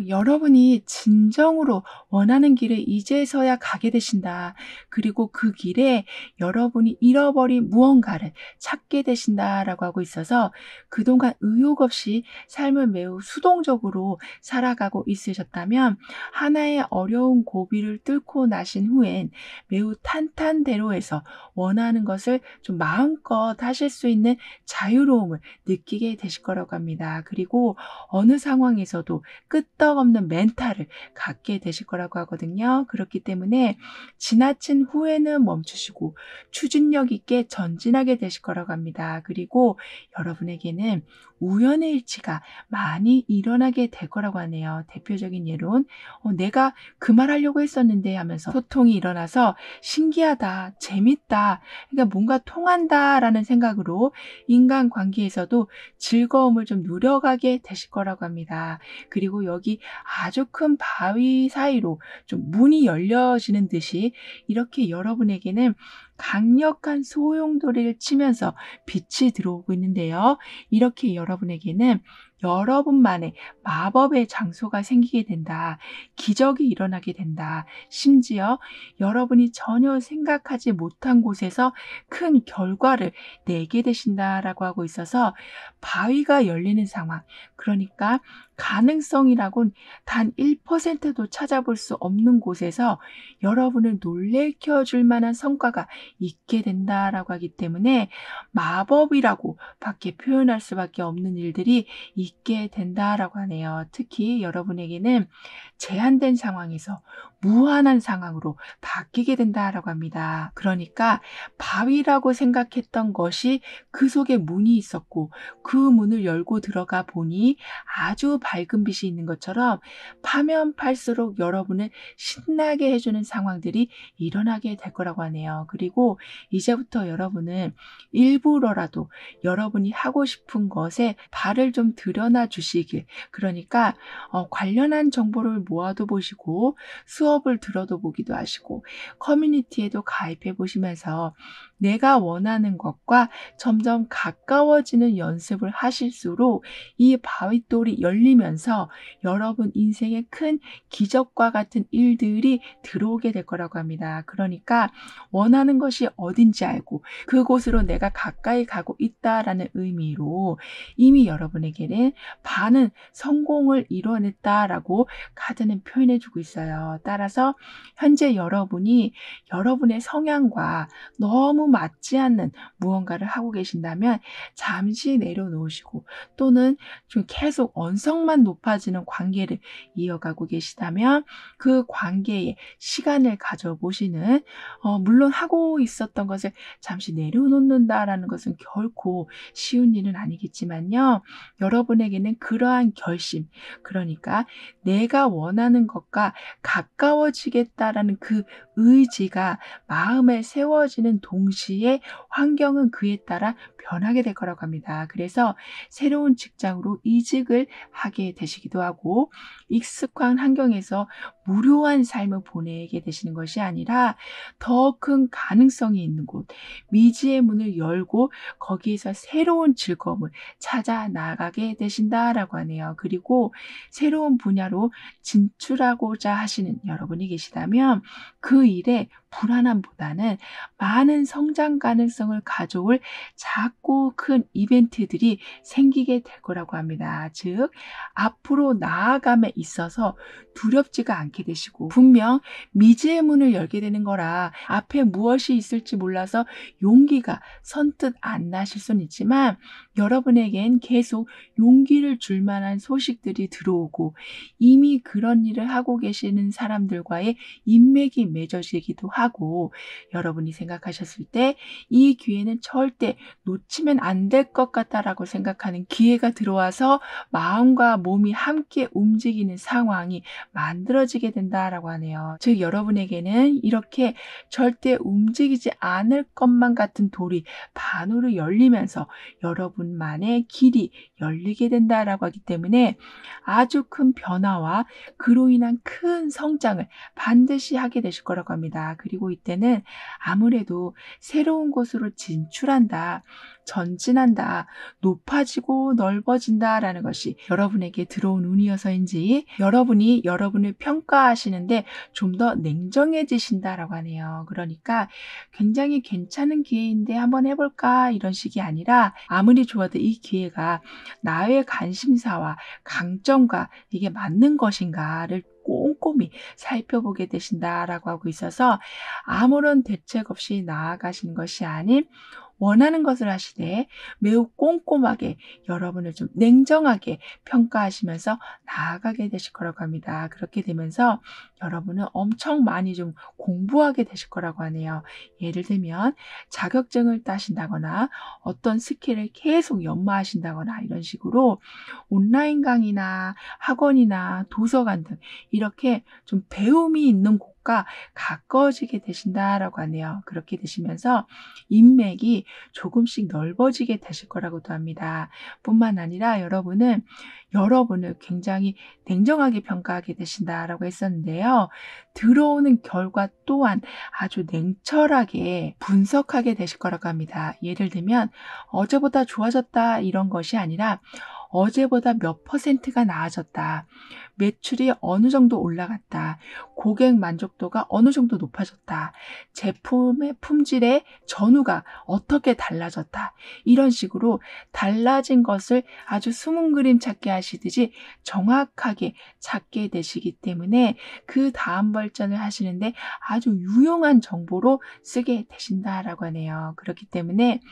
Speaker 1: 여러분이 진정으로 원하는 길을 이제서야 가게 되신다. 그리고 그 길에 여러분이 잃어버린 무언가를 찾게 되신다라고 하고 있어서 그동안 의욕 없이 삶을 매우 수동적으로 살아가고 있으셨다면 하나의 어려운 고비를 뚫고 나신 후엔 매우 탄탄대로해서 원하는 것을 좀 마음껏 하실 수 있는 자유로움을 느끼게 되실 거라고 합니다. 그리고 어느 상황에서도 끄떡없는 멘탈을 갖게 되실 거라고 하거든요. 그렇기 때문에 지나친 후회는 멈추시고 추진력 있게 전진하게 되실 거라고 합니다. 그리고 여러분에게는 우연의 일치가 많이 일어나게 될 거라고 하네요. 대표적인 예로는 내가 그 말 하려고 했었는데 하면서 소통이 일어나서 신기하다, 재밌다, 그러니까 뭔가 통한다라는 생각으로 인간관계에서도 즐거움을 좀 누려가게 되실 거라고 합니다. 그리고 여기 아주 큰 바위 사이로 좀 문이 열려지는 듯이 이렇게 여러분에게는 강력한 소용돌이를 치면서 빛이 들어오고 있는데요. 이렇게 여러분에게는 여러분만의 마법의 장소가 생기게 된다. 기적이 일어나게 된다. 심지어 여러분이 전혀 생각하지 못한 곳에서 큰 결과를 내게 되신다라고 하고 있어서 바위가 열리는 상황, 그러니까 가능성이라곤 단 1%도 찾아볼 수 없는 곳에서 여러분을 놀래켜 줄 만한 성과가 있게 된다라고 하기 때문에 마법이라고 밖에 표현할 수밖에 없는 일들이 있게 된다라고 하네요. 특히 여러분에게는 제한된 상황에서 무한한 상황으로 바뀌게 된다라고 합니다. 그러니까 바위라고 생각했던 것이 그 속에 문이 있었고 그 문을 열고 들어가 보니 아주 밝은 빛이 있는 것처럼 파면 팔수록 여러분을 신나게 해주는 상황들이 일어나게 될 거라고 하네요. 그리고 이제부터 여러분은 일부러라도 여러분이 하고 싶은 것에 발을 좀 들여놔 주시길, 그러니까 관련한 정보를 모아도 보시고 수업을 들어도 보기도 하시고 커뮤니티에도 가입해 보시면서 내가 원하는 것과 점점 가까워지는 연습을 하실수록 이 바윗돌이 열리면서 여러분 인생에 큰 기적과 같은 일들이 들어오게 될 거라고 합니다. 그러니까 원하는 것이 어딘지 알고 그곳으로 내가 가까이 가고 있다라는 의미로 이미 여러분에게는 반은 성공을 이뤄냈다라고 카드는 표현해 주고 있어요. 따라서 현재 여러분이 여러분의 성향과 너무 맞지 않는 무언가를 하고 계신다면 잠시 내려놓으시고 또는 좀 계속 언성만 높아지는 관계를 이어가고 계시다면 그 관계에 시간을 가져보시는, 물론 하고 있었던 것을 잠시 내려놓는다라는 것은 결코 쉬운 일은 아니겠지만요. 여러분에게는 그러한 결심, 그러니까 내가 원하는 것과 가까워지겠다라는 그 의지가 마음에 세워지는 동시에 환경은 그에 따라 변하게 될 거라고 합니다. 그래서 새로운 직장으로 이직을 하게 되시기도 하고 익숙한 환경에서 무료한 삶을 보내게 되시는 것이 아니라 더 큰 가능성이 있는 곳, 미지의 문을 열고 거기에서 새로운 즐거움을 찾아 나가게 되신다라고 하네요. 그리고 새로운 분야로 진출하고자 하시는 여러분이 계시다면 그 일에 불안함보다는 많은 성장 가능성을 가져올 작고 큰 이벤트들이 생기게 될 거라고 합니다. 즉, 앞으로 나아감에 있어서 두렵지가 않게 되시고, 분명 미지의 문을 열게 되는 거라 앞에 무엇이 있을지 몰라서 용기가 선뜻 안 나실 수는 있지만, 여러분에겐 계속 용기를 줄 만한 소식들이 들어오고, 이미 그런 일을 하고 계시는 사람들과의 인맥이 맺어지기도 하고, 여러분이 생각하셨을 때 이 기회는 절대 놓치면 안 될 것 같다라고 생각하는 기회가 들어와서 마음과 몸이 함께 움직이는 상황이 만들어지게 된다라고 하네요. 즉, 여러분에게는 이렇게 절대 움직이지 않을 것만 같은 돌이 반으로 열리면서 여러분만의 길이 열리게 된다라고 하기 때문에 아주 큰 변화와 그로 인한 큰 성장을 반드시 하게 되실 거라고 합니다. 그리고 이때는 아무래도 새로운 곳으로 진출한다, 전진한다, 높아지고 넓어진다라는 것이 여러분에게 들어온 운이어서인지 여러분이 여러분을 평가하시는데 좀 더 냉정해지신다라고 하네요. 그러니까 굉장히 괜찮은 기회인데 한번 해볼까 이런 식이 아니라, 아무리 좋아도 이 기회가 나의 관심사와 강점과 이게 맞는 것인가를 꼼꼼히 살펴보게 되신다라고 하고 있어서, 아무런 대책 없이 나아가시는 것이 아닌 원하는 것을 하시되 매우 꼼꼼하게 여러분을 좀 냉정하게 평가하시면서 나아가게 되실 거라고 합니다. 그렇게 되면서 여러분은 엄청 많이 좀 공부하게 되실 거라고 하네요. 예를 들면 자격증을 따신다거나 어떤 스킬을 계속 연마하신다거나 이런 식으로 온라인 강의나 학원이나 도서관 등 이렇게 좀 배움이 있는 곳과 가까워지게 되신다라고 하네요. 그렇게 되시면서 인맥이 조금씩 넓어지게 되실 거라고도 합니다. 뿐만 아니라 여러분은 여러분을 굉장히 냉정하게 평가하게 되신다라고 했었는데요. 들어오는 결과 또한 아주 냉철하게 분석하게 되실 거라고 합니다. 예를 들면 어제보다 좋아졌다 이런 것이 아니라 어제보다 몇 퍼센트가 나아졌다, 매출이 어느 정도 올라갔다, 고객 만족도가 어느 정도 높아졌다, 제품의 품질의 전후가 어떻게 달라졌다, 이런 식으로 달라진 것을 아주 숨은 그림 찾기 하시듯이 정확하게 찾게 되시기 때문에 그 다음 발전을 하시는데 아주 유용한 정보로 쓰게 되신다라고 하네요. 그렇기 때문에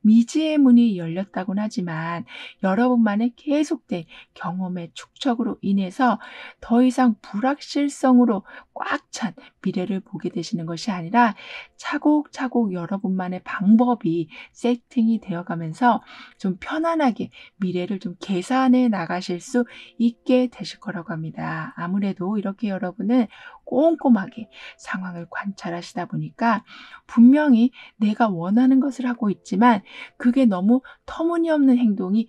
Speaker 1: 미지의 문이 열렸다고는 하지만 여러분만의 계속된 경험의 축적으로 인해서 더 이상 불확실성으로 꽉 찬 미래를 보게 되시는 것이 아니라 차곡차곡 여러분만의 방법이 세팅이 되어가면서 좀 편안하게 미래를 좀 계산해 나가실 수 있게 되실 거라고 합니다. 아무래도 이렇게 여러분은 꼼꼼하게 상황을 관찰하시다 보니까 분명히 내가 원하는 것을 하고 있지만 그게 너무 터무니없는 행동이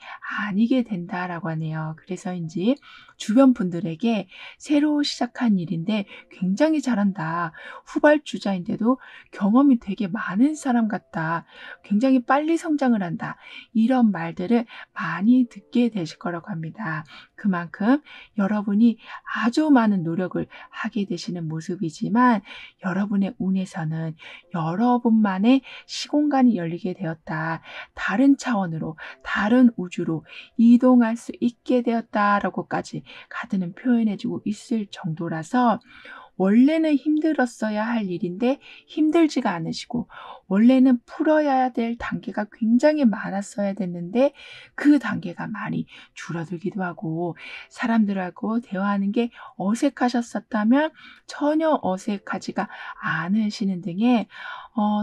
Speaker 1: 아니게 된다라고 하네요. 그래서인지 주변 분들에게 새로 시작한 일인데 굉장히 잘한다, 후발주자인데도 경험이 되게 많은 사람 같다, 굉장히 빨리 성장을 한다, 이런 말들을 많이 듣게 되실 거라고 합니다. 그만큼 여러분이 아주 많은 노력을 하게 되시는 모습이지만 여러분의 운에서는 여러분만의 시공간이 열리게 되었다, 다른 차원으로, 다른 우주로 이동할 수 있게 되었다라고까지 가드는 표현해주고 있을 정도라서, 원래는 힘들었어야 할 일인데 힘들지가 않으시고, 원래는 풀어야 될 단계가 굉장히 많았어야 됐는데 그 단계가 많이 줄어들기도 하고, 사람들하고 대화하는 게 어색하셨었다면 전혀 어색하지가 않으시는 등의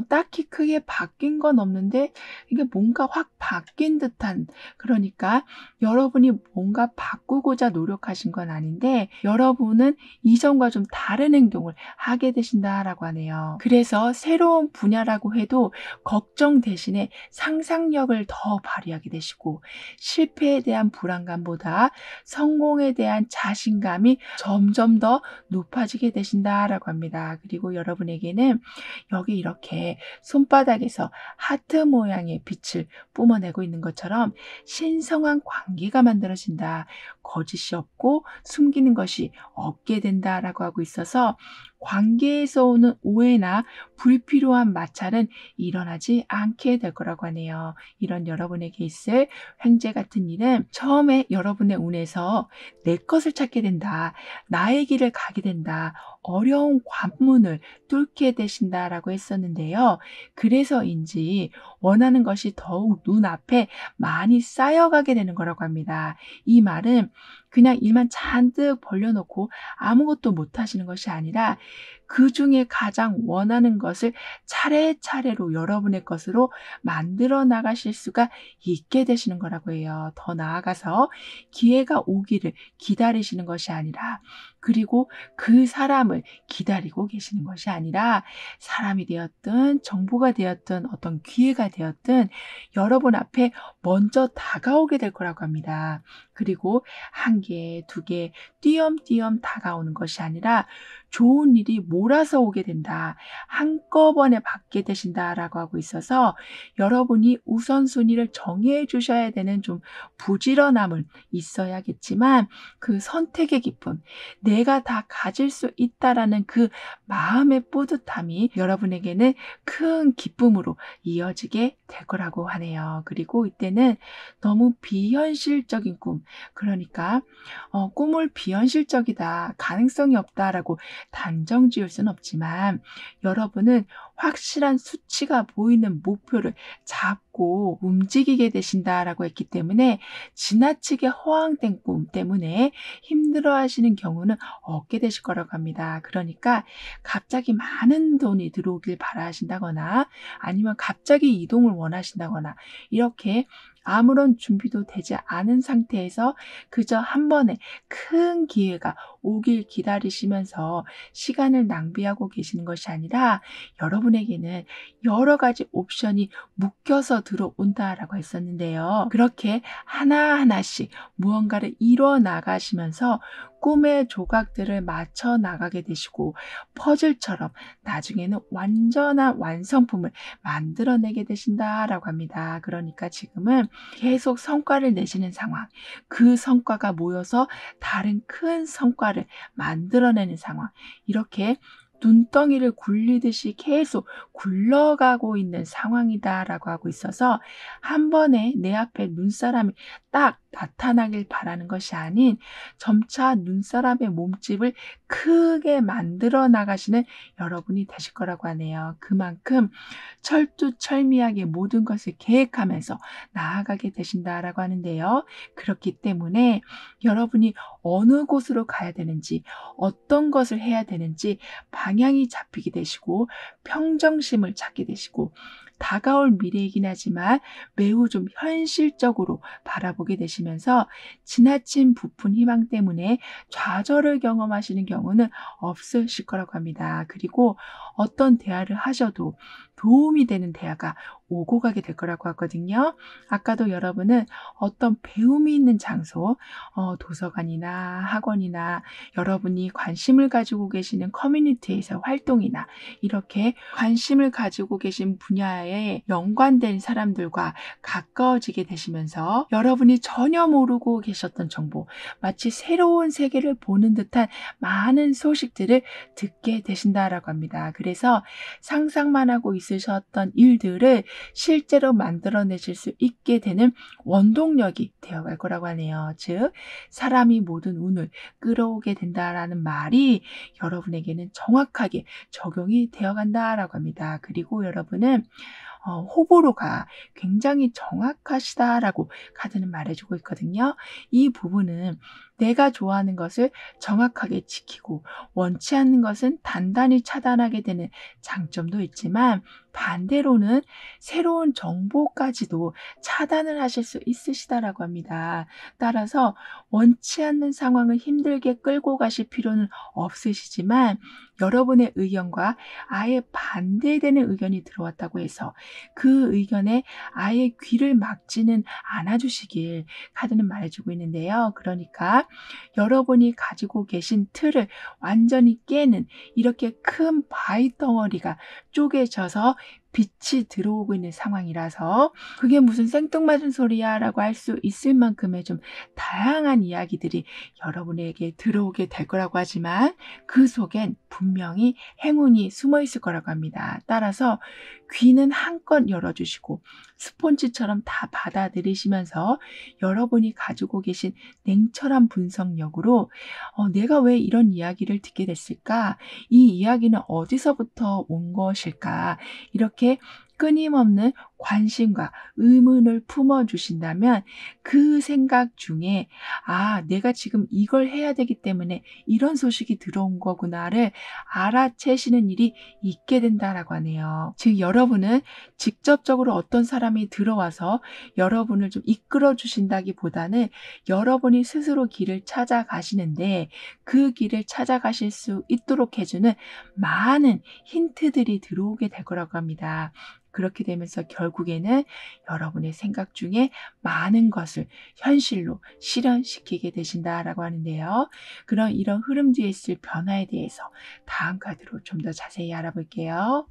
Speaker 1: 딱히 크게 바뀐 건 없는데 이게 뭔가 확 바뀐 듯한, 그러니까 여러분이 뭔가 바꾸고자 노력하신 건 아닌데 여러분은 이전과 좀 다른 행동을 하게 되신다라고 하네요. 그래서 새로운 분야라고 해도 걱정 대신에 상상력을 더 발휘하게 되시고, 실패에 대한 불안감보다 성공에 대한 자신감이 점점 더 높아지게 되신다라고 합니다. 그리고 여러분에게는 여기 이렇게 손바닥에서 하트 모양의 빛을 뿜어내고 있는 것처럼 신성한 관계가 만들어진다, 거짓이 없고 숨기는 것이 없게 된다라고 하고 있어서 관계에서 오는 오해나 불필요한 마찰은 일어나지 않게 될 거라고 하네요. 이런 여러분에게 있을 횡재 같은 일은 처음에 여러분의 운에서 내 것을 찾게 된다, 나의 길을 가게 된다, 어려운 관문을 뚫게 되신다라고 했었는데요. 그래서인지 원하는 것이 더욱 눈앞에 많이 쌓여가게 되는 거라고 합니다. 이 말은 그냥 일만 잔뜩 벌려놓고 아무것도 못 하시는 것이 아니라 그 중에 가장 원하는 것을 차례차례로 여러분의 것으로 만들어 나가실 수가 있게 되시는 거라고 해요. 더 나아가서 기회가 오기를 기다리시는 것이 아니라, 그리고 그 사람을 기다리고 계시는 것이 아니라, 사람이 되었든 정보가 되었든 어떤 기회가 되었든 여러분 앞에 먼저 다가오게 될 거라고 합니다. 그리고 한 개, 두 개, 띄엄띄엄 다가오는 것이 아니라 좋은 일이 몰아서 오게 된다, 한꺼번에 받게 되신다라고 하고 있어서 여러분이 우선순위를 정해 주셔야 되는 좀 부지런함은 있어야겠지만, 그 선택의 기쁨, 내가 다 가질 수 있다라는 그 마음의 뿌듯함이 여러분에게는 큰 기쁨으로 이어지게 될 거라고 하네요. 그리고 이때는 너무 비현실적인 꿈, 그러니까 꿈을 비현실적이다, 가능성이 없다라고 단정 지을 수는 없지만, 여러분은 확실한 수치가 보이는 목표를 잡고 움직이게 되신다라고 했기 때문에 지나치게 허황된 꿈 때문에 힘들어하시는 경우는 없게 되실 거라고 합니다. 그러니까 갑자기 많은 돈이 들어오길 바라신다거나, 아니면 갑자기 이동을 원하신다거나, 이렇게 아무런 준비도 되지 않은 상태에서 그저 한 번에 큰 기회가 오길 기다리시면서 시간을 낭비하고 계시는 것이 아니라, 여러분에게는 여러 가지 옵션이 묶여서 들어온다라고 했었는데요. 그렇게 하나하나씩 무언가를 이뤄 나가시면서 꿈의 조각들을 맞춰 나가게 되시고, 퍼즐처럼 나중에는 완전한 완성품을 만들어내게 되신다라고 합니다. 그러니까 지금은 계속 성과를 내시는 상황, 그 성과가 모여서 다른 큰 성과를 만들어내는 상황, 이렇게 눈덩이를 굴리듯이 계속 굴러가고 있는 상황이다라고 하고 있어서, 한 번에 내 앞에 눈사람이 딱 나타나길 바라는 것이 아닌, 점차 눈사람의 몸집을 크게 만들어 나가시는 여러분이 되실 거라고 하네요. 그만큼 철두철미하게 모든 것을 계획하면서 나아가게 되신다라고 하는데요. 그렇기 때문에 여러분이 어느 곳으로 가야 되는지, 어떤 것을 해야 되는지 방향이 잡히게 되시고, 평정심을 찾게 되시고, 다가올 미래이긴 하지만 매우 좀 현실적으로 바라보게 되시면서 지나친 부푼 희망 때문에 좌절을 경험하시는 경우는 없으실 거라고 합니다. 그리고 어떤 대화를 하셔도 도움이 되는 대화가 오고 가게 될 거라고 하거든요. 아까도 여러분은 어떤 배움이 있는 장소, 도서관이나 학원이나 여러분이 관심을 가지고 계시는 커뮤니티에서 활동이나, 이렇게 관심을 가지고 계신 분야에 연관된 사람들과 가까워지게 되시면서 여러분이 전혀 모르고 계셨던 정보, 마치 새로운 세계를 보는 듯한 많은 소식들을 듣게 되신다라고 합니다. 그래서 상상만 하고 있으셨던 일들을 실제로 만들어내실 수 있게 되는 원동력이 되어갈 거라고 하네요. 즉, 사람이 모든 운을 끌어오게 된다라는 말이 여러분에게는 정확하게 적용이 되어간다라고 합니다. 그리고 여러분은 호불호가 굉장히 정확하시다라고 카드는 말해주고 있거든요. 이 부분은 내가 좋아하는 것을 정확하게 지키고 원치 않는 것은 단단히 차단하게 되는 장점도 있지만, 반대로는 새로운 정보까지도 차단을 하실 수 있으시다라고 합니다. 따라서 원치 않는 상황을 힘들게 끌고 가실 필요는 없으시지만, 여러분의 의견과 아예 반대되는 의견이 들어왔다고 해서 그 의견에 아예 귀를 막지는 않아주시길 카드는 말해주고 있는데요. 그러니까 여러분이 가지고 계신 틀을 완전히 깨는, 이렇게 큰 바위 덩어리가 쪼개져서 빛이 들어오고 있는 상황이라서 그게 무슨 생뚱맞은 소리야 라고 할 수 있을 만큼의 좀 다양한 이야기들이 여러분에게 들어오게 될 거라고 하지만 그 속엔 분명히 행운이 숨어 있을 거라고 합니다. 따라서 귀는 한껏 열어주시고 스폰지처럼 다 받아들이시면서 여러분이 가지고 계신 냉철한 분석력으로 내가 왜 이런 이야기를 듣게 됐을까? 이 이야기는 어디서부터 온 것일까? 이렇게 끊임없는 관심과 의문을 품어주신다면 그 생각 중에 내가 지금 이걸 해야 되기 때문에 이런 소식이 들어온 거구나를 알아채시는 일이 있게 된다라고 하네요. 즉 여러분은 직접적으로 어떤 사람이 들어와서 여러분을 좀 이끌어 주신다기보다는 여러분이 스스로 길을 찾아가시는데 그 길을 찾아가실 수 있도록 해주는 많은 힌트들이 들어오게 될 거라고 합니다. 그렇게 되면서 결국에는 여러분의 생각 중에 많은 것을 현실로 실현시키게 되신다라고 하는데요. 그럼 이런 흐름 뒤에 있을 변화에 대해서 다음 카드로 좀 더 자세히 알아볼게요.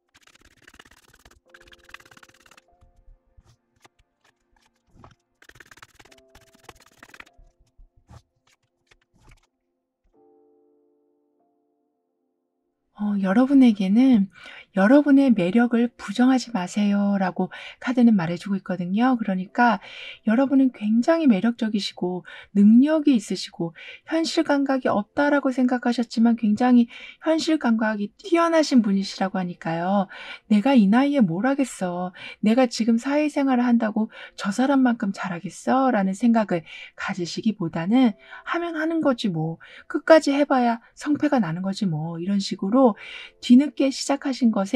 Speaker 1: 여러분에게는 여러분의 매력을 부정하지 마세요라고 카드는 말해주고 있거든요. 그러니까 여러분은 굉장히 매력적이시고 능력이 있으시고 현실 감각이 없다라고 생각하셨지만 굉장히 현실 감각이 뛰어나신 분이시라고 하니까요. 내가 이 나이에 뭘 하겠어. 내가 지금 사회생활을 한다고 저 사람만큼 잘하겠어? 라는 생각을 가지시기보다는 하면 하는 거지 뭐. 끝까지 해봐야 성패가 나는 거지 뭐. 이런 식으로 뒤늦게 시작하신 것에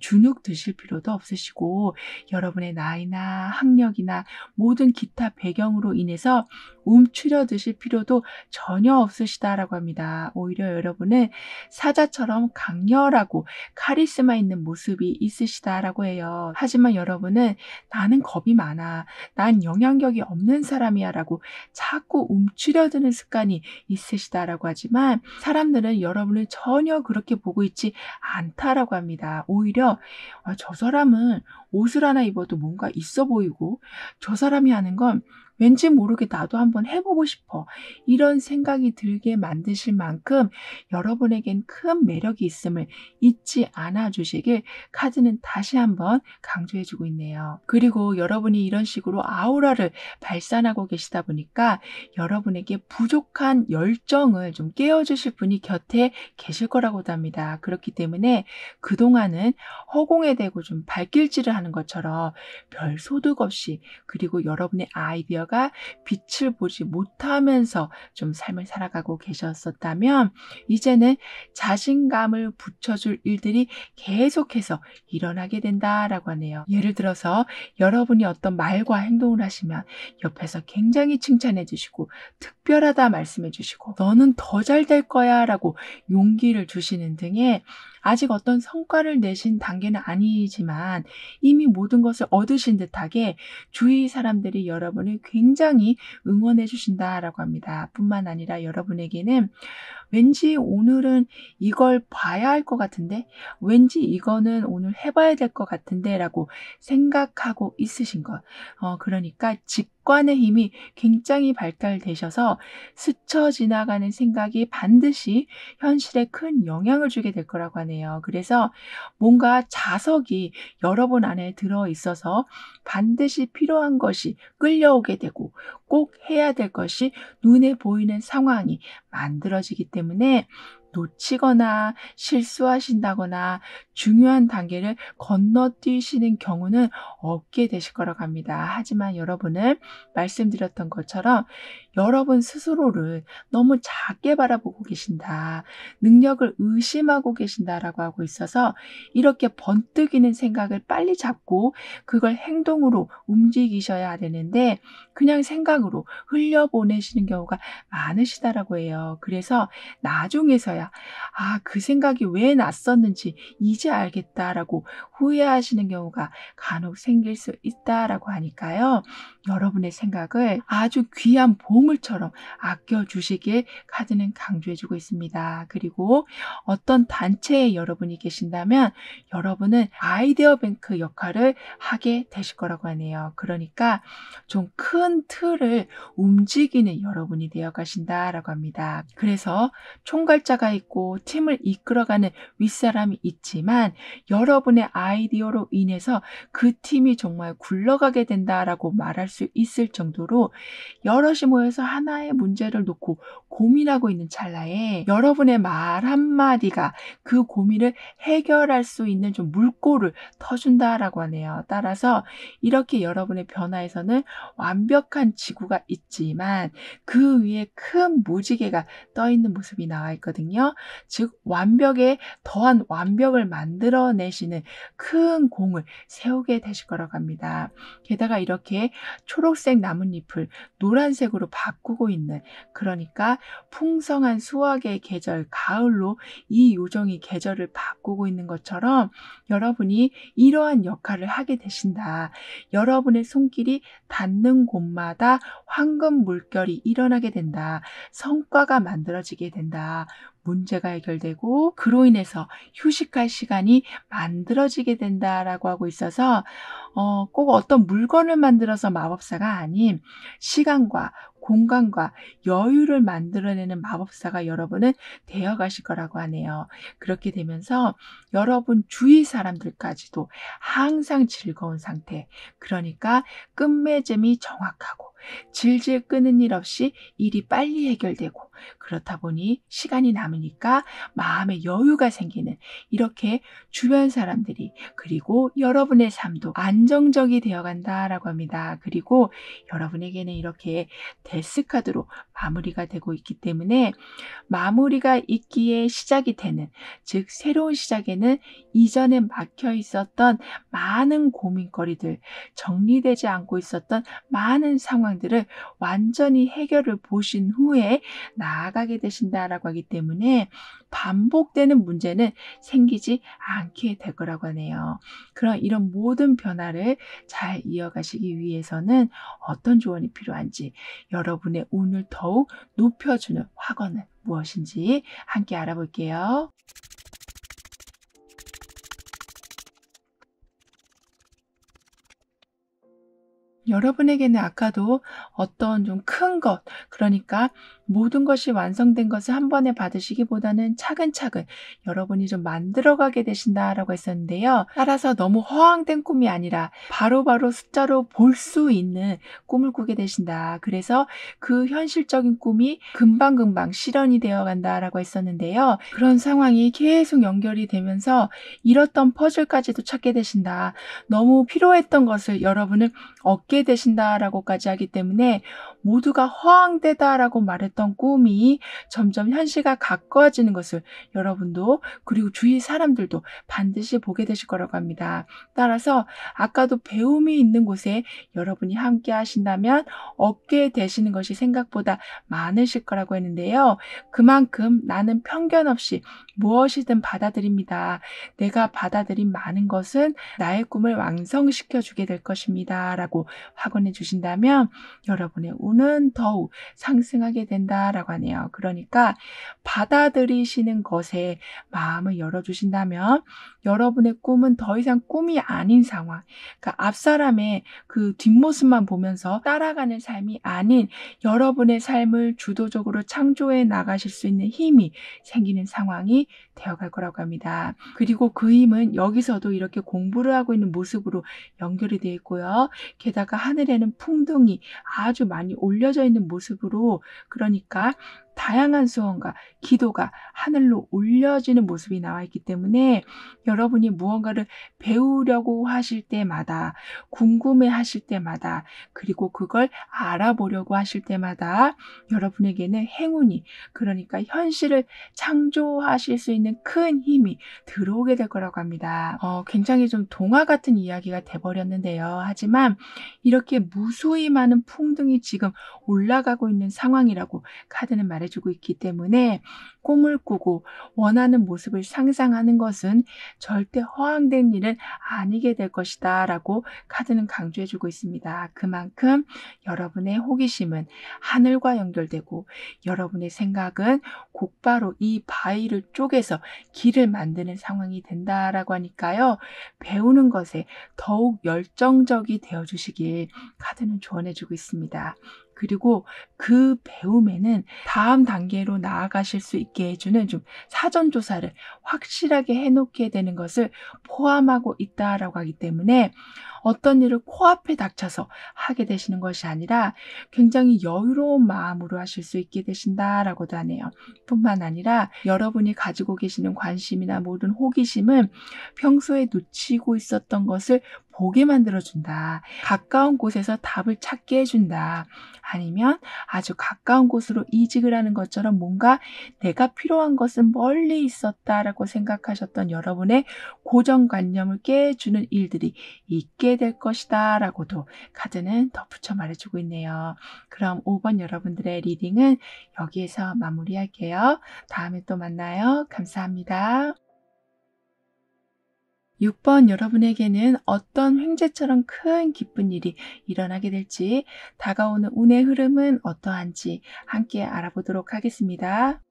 Speaker 1: 주눅 드실 필요도 없으시고 여러분의 나이나 학력이나 모든 기타 배경으로 인해서 움츠려 드실 필요도 전혀 없으시다라고 합니다. 오히려 여러분은 사자처럼 강렬하고 카리스마 있는 모습이 있으시다라고 해요. 하지만 여러분은 나는 겁이 많아. 난 영향력이 없는 사람이야 라고 자꾸 움츠려드는 습관이 있으시다라고 하지만 사람들은 여러분을 전혀 그렇게 보고 있지 않다라고 합니다. 오히려 저 사람은 옷을 하나 입어도 뭔가 있어 보이고 저 사람이 하는 건 왠지 모르게 나도 한번 해보고 싶어. 이런 생각이 들게 만드실 만큼 여러분에겐 큰 매력이 있음을 잊지 않아 주시길 카드는 다시 한번 강조해주고 있네요. 그리고 여러분이 이런 식으로 아우라를 발산하고 계시다 보니까 여러분에게 부족한 열정을 좀 깨워주실 분이 곁에 계실 거라고도 합니다. 그렇기 때문에 그동안은 허공에 대고 좀 발길질을 하는 것처럼 별 소득 없이 그리고 여러분의 아이디어가 빛을 보지 못하면서 좀 삶을 살아가고 계셨었다면 이제는 자신감을 붙여줄 일들이 계속해서 일어나게 된다라고 하네요. 예를 들어서 여러분이 어떤 말과 행동을 하시면 옆에서 굉장히 칭찬해 주시고 특별하다 말씀해 주시고 너는 더 잘 될 거야 라고 용기를 주시는 등의 아직 어떤 성과를 내신 단계는 아니지만 이미 모든 것을 얻으신 듯하게 주위 사람들이 여러분을 굉장히 응원해 주신다라고 합니다. 뿐만 아니라 여러분에게는 왠지 오늘은 이걸 봐야 할 것 같은데 왠지 이거는 오늘 해봐야 될 것 같은데 라고 생각하고 있으신 것. 그러니까 직관의 힘이 굉장히 발달되셔서 스쳐 지나가는 생각이 반드시 현실에 큰 영향을 주게 될 거라고 하네요. 그래서 뭔가 자석이 여러분 안에 들어 있어서 반드시 필요한 것이 끌려오게 되고 꼭 해야 될 것이 눈에 보이는 상황이 만들어지기 때문에 놓치거나 실수하신다거나 중요한 단계를 건너뛰시는 경우는 없게 되실 거라고 합니다. 하지만 여러분은 말씀드렸던 것처럼 여러분 스스로를 너무 작게 바라보고 계신다. 능력을 의심하고 계신다라고 하고 있어서 이렇게 번뜩이는 생각을 빨리 잡고 그걸 행동으로 움직이셔야 되는데 그냥 생각으로 흘려보내시는 경우가 많으시다라고 해요. 그래서 나중에서야 그 생각이 왜 났었는지 이제 알겠다라고 후회하시는 경우가 간혹 생길 수 있다라고 하니까요. 여러분의 생각을 아주 귀한 보물처럼 아껴주시길 카드는 강조해주고 있습니다. 그리고 어떤 단체에 여러분이 계신다면 여러분은 아이디어 뱅크 역할을 하게 되실 거라고 하네요. 그러니까 좀 큰 틀을 움직이는 여러분이 되어 가신다라고 합니다. 그래서 총괄자가 있고 팀을 이끌어가는 윗사람이 있지만 여러분의 아이디어로 인해서 그 팀이 정말 굴러가게 된다라고 말할 수 있을 정도로 여럿이 모여서 하나의 문제를 놓고 고민하고 있는 찰나에 여러분의 말 한마디가 그 고민을 해결할 수 있는 좀 물꼬를 터준다라고 하네요. 따라서 이렇게 여러분의 변화에서는 완벽한 지구가 있지만 그 위에 큰 무지개가 떠 있는 모습이 나와 있거든요. 즉 완벽에 더한 완벽을 만들어내시는 큰 공을 세우게 되실 거라고 합니다. 게다가 이렇게 초록색 나뭇잎을 노란색으로 바꾸고 있는, 그러니까 풍성한 수확의 계절 가을로 이 요정이 계절을 바꾸고 있는 것처럼 여러분이 이러한 역할을 하게 되신다. 여러분의 손길이 닿는 곳마다 황금 물결이 일어나게 된다. 성과가 만들어지게 된다. 문제가 해결되고 그로 인해서 휴식할 시간이 만들어지게 된다라고 하고 있어서 꼭 어떤 물건을 만들어서 마법사가 아닌 시간과 공간과 여유를 만들어내는 마법사가 여러분은 되어 가실 거라고 하네요. 그렇게 되면서 여러분 주위 사람들까지도 항상 즐거운 상태, 그러니까 끝맺음이 정확하고 질질 끄는 일 없이 일이 빨리 해결되고, 그렇다 보니 시간이 남으니까 마음의 여유가 생기는, 이렇게 주변 사람들이 그리고 여러분의 삶도 안정적이 되어간다라고 합니다. 그리고 여러분에게는 이렇게 데스카드로 마무리가 되고 있기 때문에 마무리가 있기에 시작이 되는, 즉 새로운 시작에는 이전에 막혀 있었던 많은 고민거리들, 정리되지 않고 있었던 많은 상황들을 완전히 해결을 보신 후에 나아가게 되신다라고 하기 때문에 반복되는 문제는 생기지 않게 될 거라고 하네요. 그럼 이런 모든 변화를 잘 이어가시기 위해서는 어떤 조언이 필요한지, 여러분의 운을 더욱 높여주는 확언은 무엇인지 함께 알아볼게요. 여러분에게는 아까도 어떤 좀 큰 것, 그러니까 모든 것이 완성된 것을 한 번에 받으시기보다는 차근차근 여러분이 좀 만들어가게 되신다라고 했었는데요. 따라서 너무 허황된 꿈이 아니라 바로바로 숫자로 볼 수 있는 꿈을 꾸게 되신다. 그래서 그 현실적인 꿈이 금방금방 실현이 되어 간다라고 했었는데요. 그런 상황이 계속 연결이 되면서 잃었던 퍼즐까지도 찾게 되신다. 너무 필요했던 것을 여러분은 얻게 되신다라고까지 하기 때문에 모두가 허황되다라고 말했던 꿈이 점점 현실과 가까워지는 것을 여러분도 그리고 주위 사람들도 반드시 보게 되실 거라고 합니다. 따라서 아까도 배움이 있는 곳에 여러분이 함께 하신다면 얻게 되시는 것이 생각보다 많으실 거라고 했는데요. 그만큼 나는 편견 없이 무엇이든 받아들입니다. 내가 받아들인 많은 것은 나의 꿈을 완성시켜 주게 될 것입니다. 라고 확언해 주신다면 여러분의 운은 더욱 상승하게 된다라고 하네요. 그러니까 받아들이시는 것에 마음을 열어주신다면 여러분의 꿈은 더 이상 꿈이 아닌 상황, 그러니까 앞사람의 그 뒷모습만 보면서 따라가는 삶이 아닌 여러분의 삶을 주도적으로 창조해 나가실 수 있는 힘이 생기는 상황이 되어갈 거라고 합니다. 그리고 그 힘은 여기서도 이렇게 공부를 하고 있는 모습으로 연결이 되어 있고요. 게다가 하늘에는 풍등이 아주 많이 올려져 있는 모습으로, 그러니까 다양한 소원과 기도가 하늘로 올려지는 모습이 나와 있기 때문에 여러분이 무언가를 배우려고 하실 때마다, 궁금해 하실 때마다, 그리고 그걸 알아보려고 하실 때마다 여러분에게는 행운이, 그러니까 현실을 창조하실 수 있는 큰 힘이 들어오게 될 거라고 합니다. 굉장히 좀 동화 같은 이야기가 돼버렸는데요. 하지만 이렇게 무수히 많은 풍등이 지금 올라가고 있는 상황이라고 카드는 말해 말해주고 있기 때문에 꿈을 꾸고 원하는 모습을 상상하는 것은 절대 허황된 일은 아니게 될 것이다 라고 카드는 강조해주고 있습니다. 그만큼 여러분의 호기심은 하늘과 연결되고 여러분의 생각은 곧바로 이 바위를 쪼개서 길을 만드는 상황이 된다라고 하니까요. 배우는 것에 더욱 열정적이 되어주시길 카드는 조언해주고 있습니다. 그리고 그 배움에는 다음 단계로 나아가실 수 있게 해주는 좀 사전 조사를 확실하게 해놓게 되는 것을 포함하고 있다라고 하기 때문에 어떤 일을 코앞에 닥쳐서 하게 되시는 것이 아니라 굉장히 여유로운 마음으로 하실 수 있게 되신다라고도 하네요. 뿐만 아니라 여러분이 가지고 계시는 관심이나 모든 호기심은 평소에 놓치고 있었던 것을 보게 만들어준다. 가까운 곳에서 답을 찾게 해준다. 아니면 아주 가까운 곳으로 이직을 하는 것처럼 뭔가 내가 필요한 것은 멀리 있었다라고 생각하셨던 여러분의 고정관념을 깨주는 일들이 있게 될 것이다 라고도 카드는 덧붙여 말해주고 있네요. 그럼 5번 여러분들의 리딩은 여기에서 마무리할게요. 다음에 또 만나요. 감사합니다. 6번 여러분에게는 어떤 횡재처럼 큰 기쁜 일이 일어나게 될지, 다가오는 운의 흐름은 어떠한지 함께 알아보도록 하겠습니다.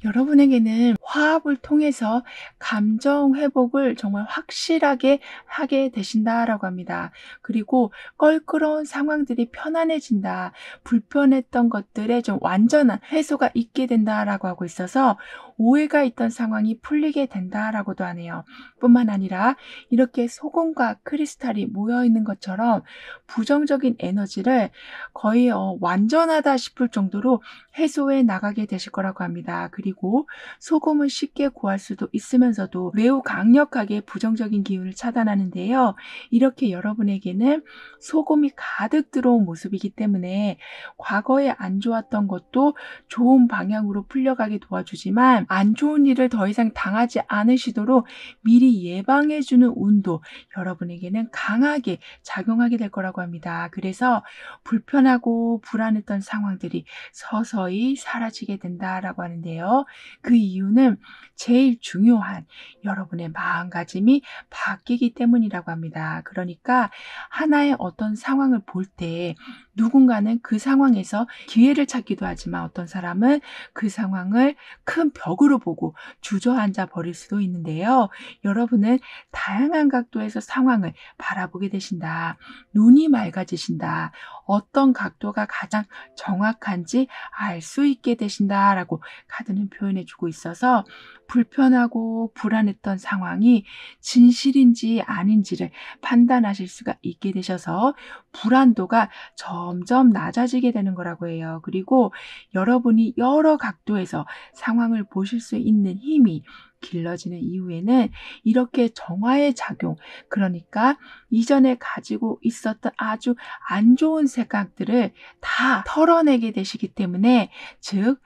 Speaker 1: 여러분에게는 화합을 통해서 감정 회복을 정말 확실하게 하게 되신다라고 합니다. 그리고 껄끄러운 상황들이 편안해진다. 불편했던 것들에 좀 완전한 해소가 있게 된다라고 하고 있어서 오해가 있던 상황이 풀리게 된다라고도 하네요. 뿐만 아니라 이렇게 소금과 크리스탈이 모여 있는 것처럼 부정적인 에너지를 거의 완전하다 싶을 정도로 해소해 나가게 되실 거라고 합니다. 그리고 소금을 쉽게 구할 수도 있으면서도 매우 강력하게 부정적인 기운을 차단하는데요. 이렇게 여러분에게는 소금이 가득 들어온 모습이기 때문에 과거에 안 좋았던 것도 좋은 방향으로 풀려가게 도와주지만 안 좋은 일을 더 이상 당하지 않으시도록 미리 예방해주는 운도 여러분에게는 강하게 작용하게 될 거라고 합니다. 그래서 불편하고 불안했던 상황들이 서서히 사라지게 된다라고 하는데요. 그 이유는 제일 중요한 여러분의 마음가짐이 바뀌기 때문이라고 합니다. 그러니까 하나의 어떤 상황을 볼 때 누군가는 그 상황에서 기회를 찾기도 하지만 어떤 사람은 그 상황을 큰 벽으로 보고 주저앉아 버릴 수도 있는데요. 여러분은 다양한 각도에서 상황을 바라보게 되신다. 눈이 맑아지신다. 어떤 각도가 가장 정확한지 알 수 있게 되신다라고 카드는 표현해주고 있어서 불편하고 불안했던 상황이 진실인지 아닌지를 판단하실 수가 있게 되셔서 불안도가 점점 낮아지게 되는 거라고 해요. 그리고 여러분이 여러 각도에서 상황을 보실 수 있는 힘이 길러지는 이후에는 이렇게 정화의 작용, 그러니까 이전에 가지고 있었던 아주 안 좋은 생각들을 다 털어내게 되시기 때문에, 즉,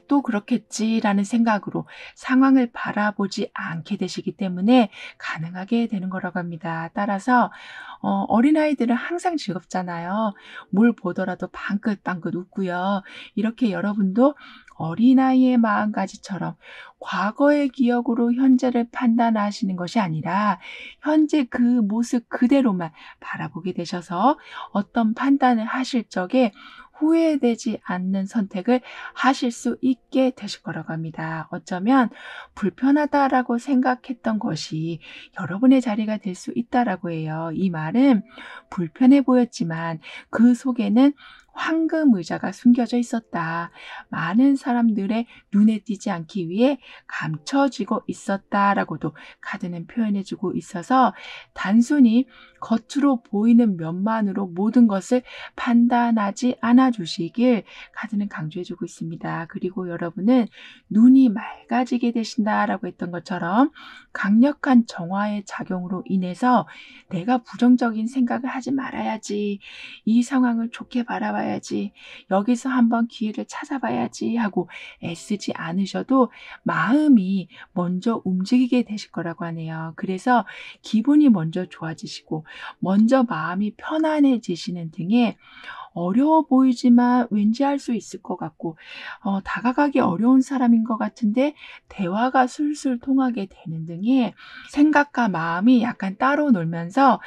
Speaker 1: 또 그렇겠지라는 생각으로 상황을 바라보지 않게 되시기 때문에 가능하게 되는 거라고 합니다. 따라서 어린아이들은 항상 즐겁잖아요. 뭘 보더라도 방긋방긋 웃고요. 이렇게 여러분도 어린아이의 마음가짐처럼 과거의 기억으로 현재를 판단하시는 것이 아니라 현재 그 모습 그대로만 바라보게 되셔서 어떤 판단을 하실 적에 후회되지 않는 선택을 하실 수 있게 되실 거라고 합니다. 어쩌면 불편하다라고 생각했던 것이 여러분의 자리가 될 수 있다라고 해요. 이 말은 불편해 보였지만 그 속에는 황금 의자가 숨겨져 있었다. 많은 사람들의 눈에 띄지 않기 위해 감춰지고 있었다라고도 카드는 표현해주고 있어서 단순히 겉으로 보이는 면만으로 모든 것을 판단하지 않아 주시길 카드는 강조해주고 있습니다. 그리고 여러분은 눈이 맑아지게 되신다라고 했던 것처럼 강력한 정화의 작용으로 인해서 내가 부정적인 생각을 하지 말아야지, 이 상황을 좋게 바라봐야 찾아봐야지, 여기서 한번 기회를 찾아봐야지 하고 애쓰지 않으셔도 마음이 먼저 움직이게 되실 거라고 하네요. 그래서 기분이 먼저 좋아지시고 먼저 마음이 편안해지시는 등의 어려워 보이지만 왠지 할 수 있을 것 같고 다가가기 어려운 사람인 것 같은데 대화가 술술 통하게 되는 등의 생각과 마음이 약간 따로 놀면서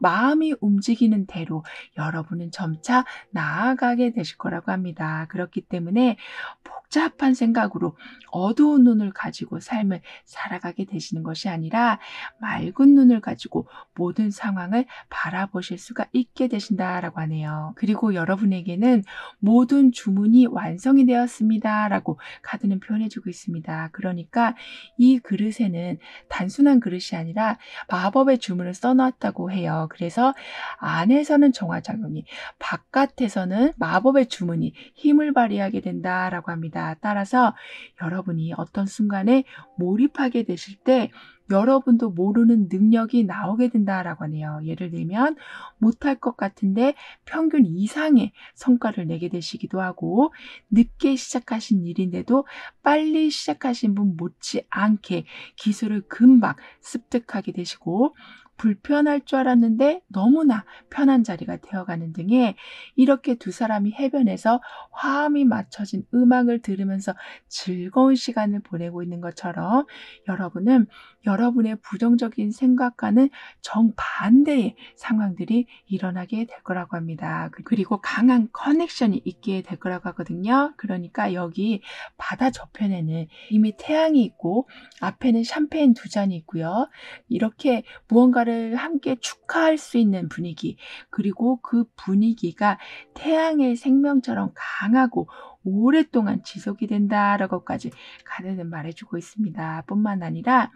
Speaker 1: 마음이 움직이는 대로 여러분은 점차 나아가게 되실 거라고 합니다. 그렇기 때문에 복잡한 생각으로 어두운 눈을 가지고 삶을 살아가게 되시는 것이 아니라 맑은 눈을 가지고 모든 상황을 바라보실 수가 있게 되신다라고 하네요. 그리고 여러분에게는 모든 주문이 완성이 되었습니다 라고 카드는 표현해주고 있습니다. 그러니까 이 그릇에는 단순한 그릇이 아니라 마법의 주문을 써놨다고 해요. 그래서 안에서는 정화작용이, 바깥에서는 마법의 주문이 힘을 발휘하게 된다라고 합니다. 따라서 여러분이 어떤 순간에 몰입하게 되실 때 여러분도 모르는 능력이 나오게 된다라고 하네요. 예를 들면 못할 것 같은데 평균 이상의 성과를 내게 되시기도 하고, 늦게 시작하신 일인데도 빨리 시작하신 분 못지않게 기술을 금방 습득하게 되시고, 불편할 줄 알았는데 너무나 편한 자리가 되어가는 등의 이렇게 두 사람이 해변에서 화음이 맞춰진 음악을 들으면서 즐거운 시간을 보내고 있는 것처럼 여러분은 여러분의 부정적인 생각과는 정반대의 상황들이 일어나게 될 거라고 합니다. 그리고 강한 커넥션이 있게 될 거라고 하거든요. 그러니까 여기 바다 저편에는 이미 태양이 있고 앞에는 샴페인 두 잔이 있고요. 이렇게 무언가를 함께 축하할 수 있는 분위기, 그리고 그 분위기가 태양의 생명처럼 강하고 오랫동안 지속이 된다라고까지 카드는 말해주고 있습니다. 뿐만 아니라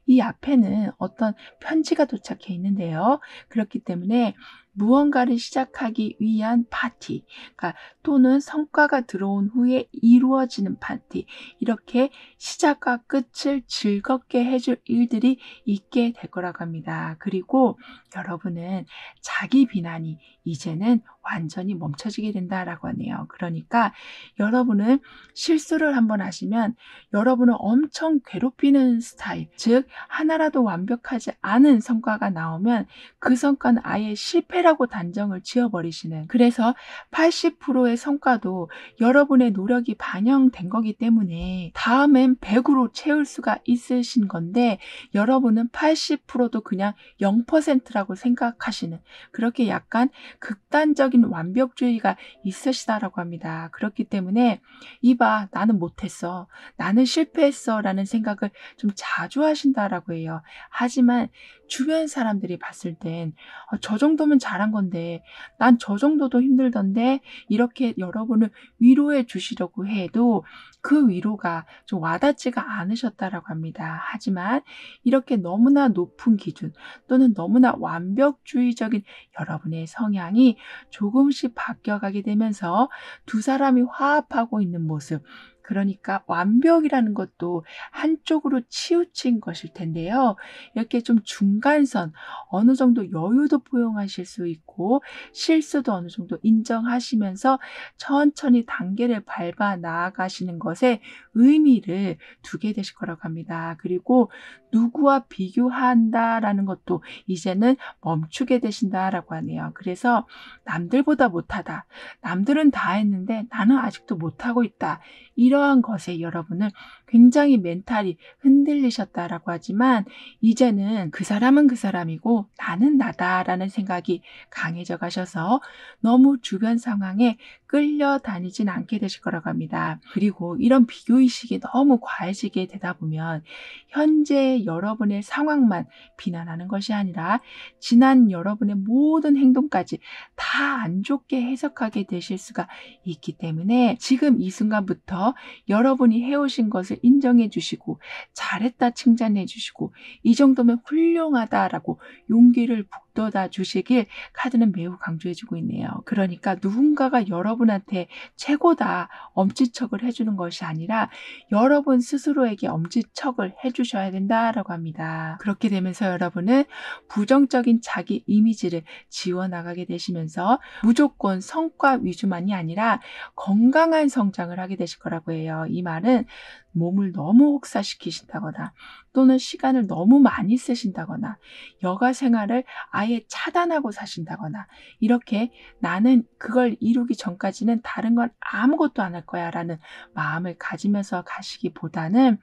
Speaker 1: 이 앞에는 어떤 편지가 도착해 있는데요. 그렇기 때문에 무언가를 시작하기 위한 파티, 그러니까 또는 성과가 들어온 후에 이루어지는 파티, 이렇게 시작과 끝을 즐겁게 해줄 일들이 있게 될 거라고 합니다. 그리고 여러분은 자기 비난이 이제는 완전히 멈춰지게 된다라고 하네요. 그러니까 여러분은 실수를 한번 하시면 여러분을 엄청 괴롭히는 스타일, 즉 하나라도 완벽하지 않은 성과가 나오면 그 성과는 아예 실패라고 단정을 지어버리시는, 그래서 80%의 성과도 여러분의 노력이 반영된 거기 때문에 다음엔 100으로 채울 수가 있으신 건데 여러분은 80%도 그냥 0%라고 생각하시는, 그렇게 약간 극단적인 완벽주의가 있으시다라고 합니다. 그렇기 때문에 이봐, 나는 못했어, 나는 실패했어 라는 생각을 좀 자주 하신다라고 해요. 하지만 주변 사람들이 봤을 땐 저 정도면 잘한 건데, 난 저 정도도 힘들던데, 이렇게 여러분을 위로해 주시려고 해도 그 위로가 좀 와닿지가 않으셨다라고 합니다. 하지만 이렇게 너무나 높은 기준 또는 너무나 완벽주의적인 여러분의 성향이 조금씩 바뀌어가게 되면서 두 사람이 화합하고 있는 모습, 그러니까 완벽이라는 것도 한쪽으로 치우친 것일 텐데요. 이렇게 좀 중간선, 어느 정도 여유도 포용하실 수 있고 실수도 어느 정도 인정하시면서 천천히 단계를 밟아 나아가시는 것에 의미를 두게 되실 거라고 합니다. 그리고 누구와 비교한다라는 것도 이제는 멈추게 되신다라고 하네요. 그래서 남들보다 못하다, 남들은 다 했는데 나는 아직도 못하고 있다, 이러한 것에 여러분은 굉장히 멘탈이 흔들리셨다라고 하지만 이제는 그 사람은 그 사람이고 나는 나다라는 생각이 강해져 가셔서 너무 주변 상황에 끌려다니진 않게 되실 거라고 합니다. 그리고 이런 비교의식이 너무 과해지게 되다 보면 현재 여러분의 상황만 비난하는 것이 아니라 지난 여러분의 모든 행동까지 다 안 좋게 해석하게 되실 수가 있기 때문에 지금 이 순간부터 여러분이 해오신 것을 인정해 주시고 잘했다 칭찬해 주시고 이 정도면 훌륭하다라고 용기를 북돋아 주시길 카드는 매우 강조해주고 있네요. 그러니까 누군가가 여러분한테 최고다 엄지척을 해주는 것이 아니라 여러분 스스로에게 엄지척을 해주셔야 된다라고 합니다. 그렇게 되면서 여러분은 부정적인 자기 이미지를 지워나가게 되시면서 무조건 성과 위주만이 아니라 건강한 성장을 하게 되실 거라고 해요. 이 말은 몸을 너무 혹사시키신다거나 또는 시간을 너무 많이 쓰신다거나 여가 생활을 아예 차단하고 사신다거나 이렇게 나는 그걸 이루기 전까지는 다른 건 아무것도 안 할 거야 라는 마음을 가지면서 가시기보다는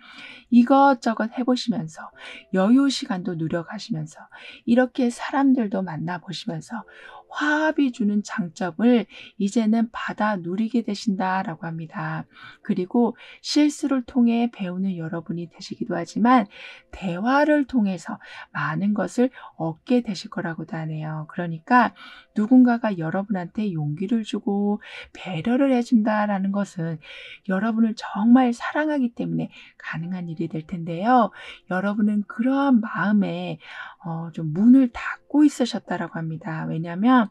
Speaker 1: 이것저것 해보시면서 여유 시간도 누려가시면서 이렇게 사람들도 만나보시면서 화합이 주는 장점을 이제는 받아 누리게 되신다라고 합니다. 그리고 실수를 통해 배우는 여러분이 되시기도 하지만 대화를 통해서 많은 것을 얻게 되실 거라고도 하네요. 그러니까 누군가가 여러분한테 용기를 주고 배려를 해준다라는 것은 여러분을 정말 사랑하기 때문에 가능한 일이 될 텐데요. 여러분은 그러한 마음에 좀 문을 닫고 있으셨다라고 합니다. 왜냐하면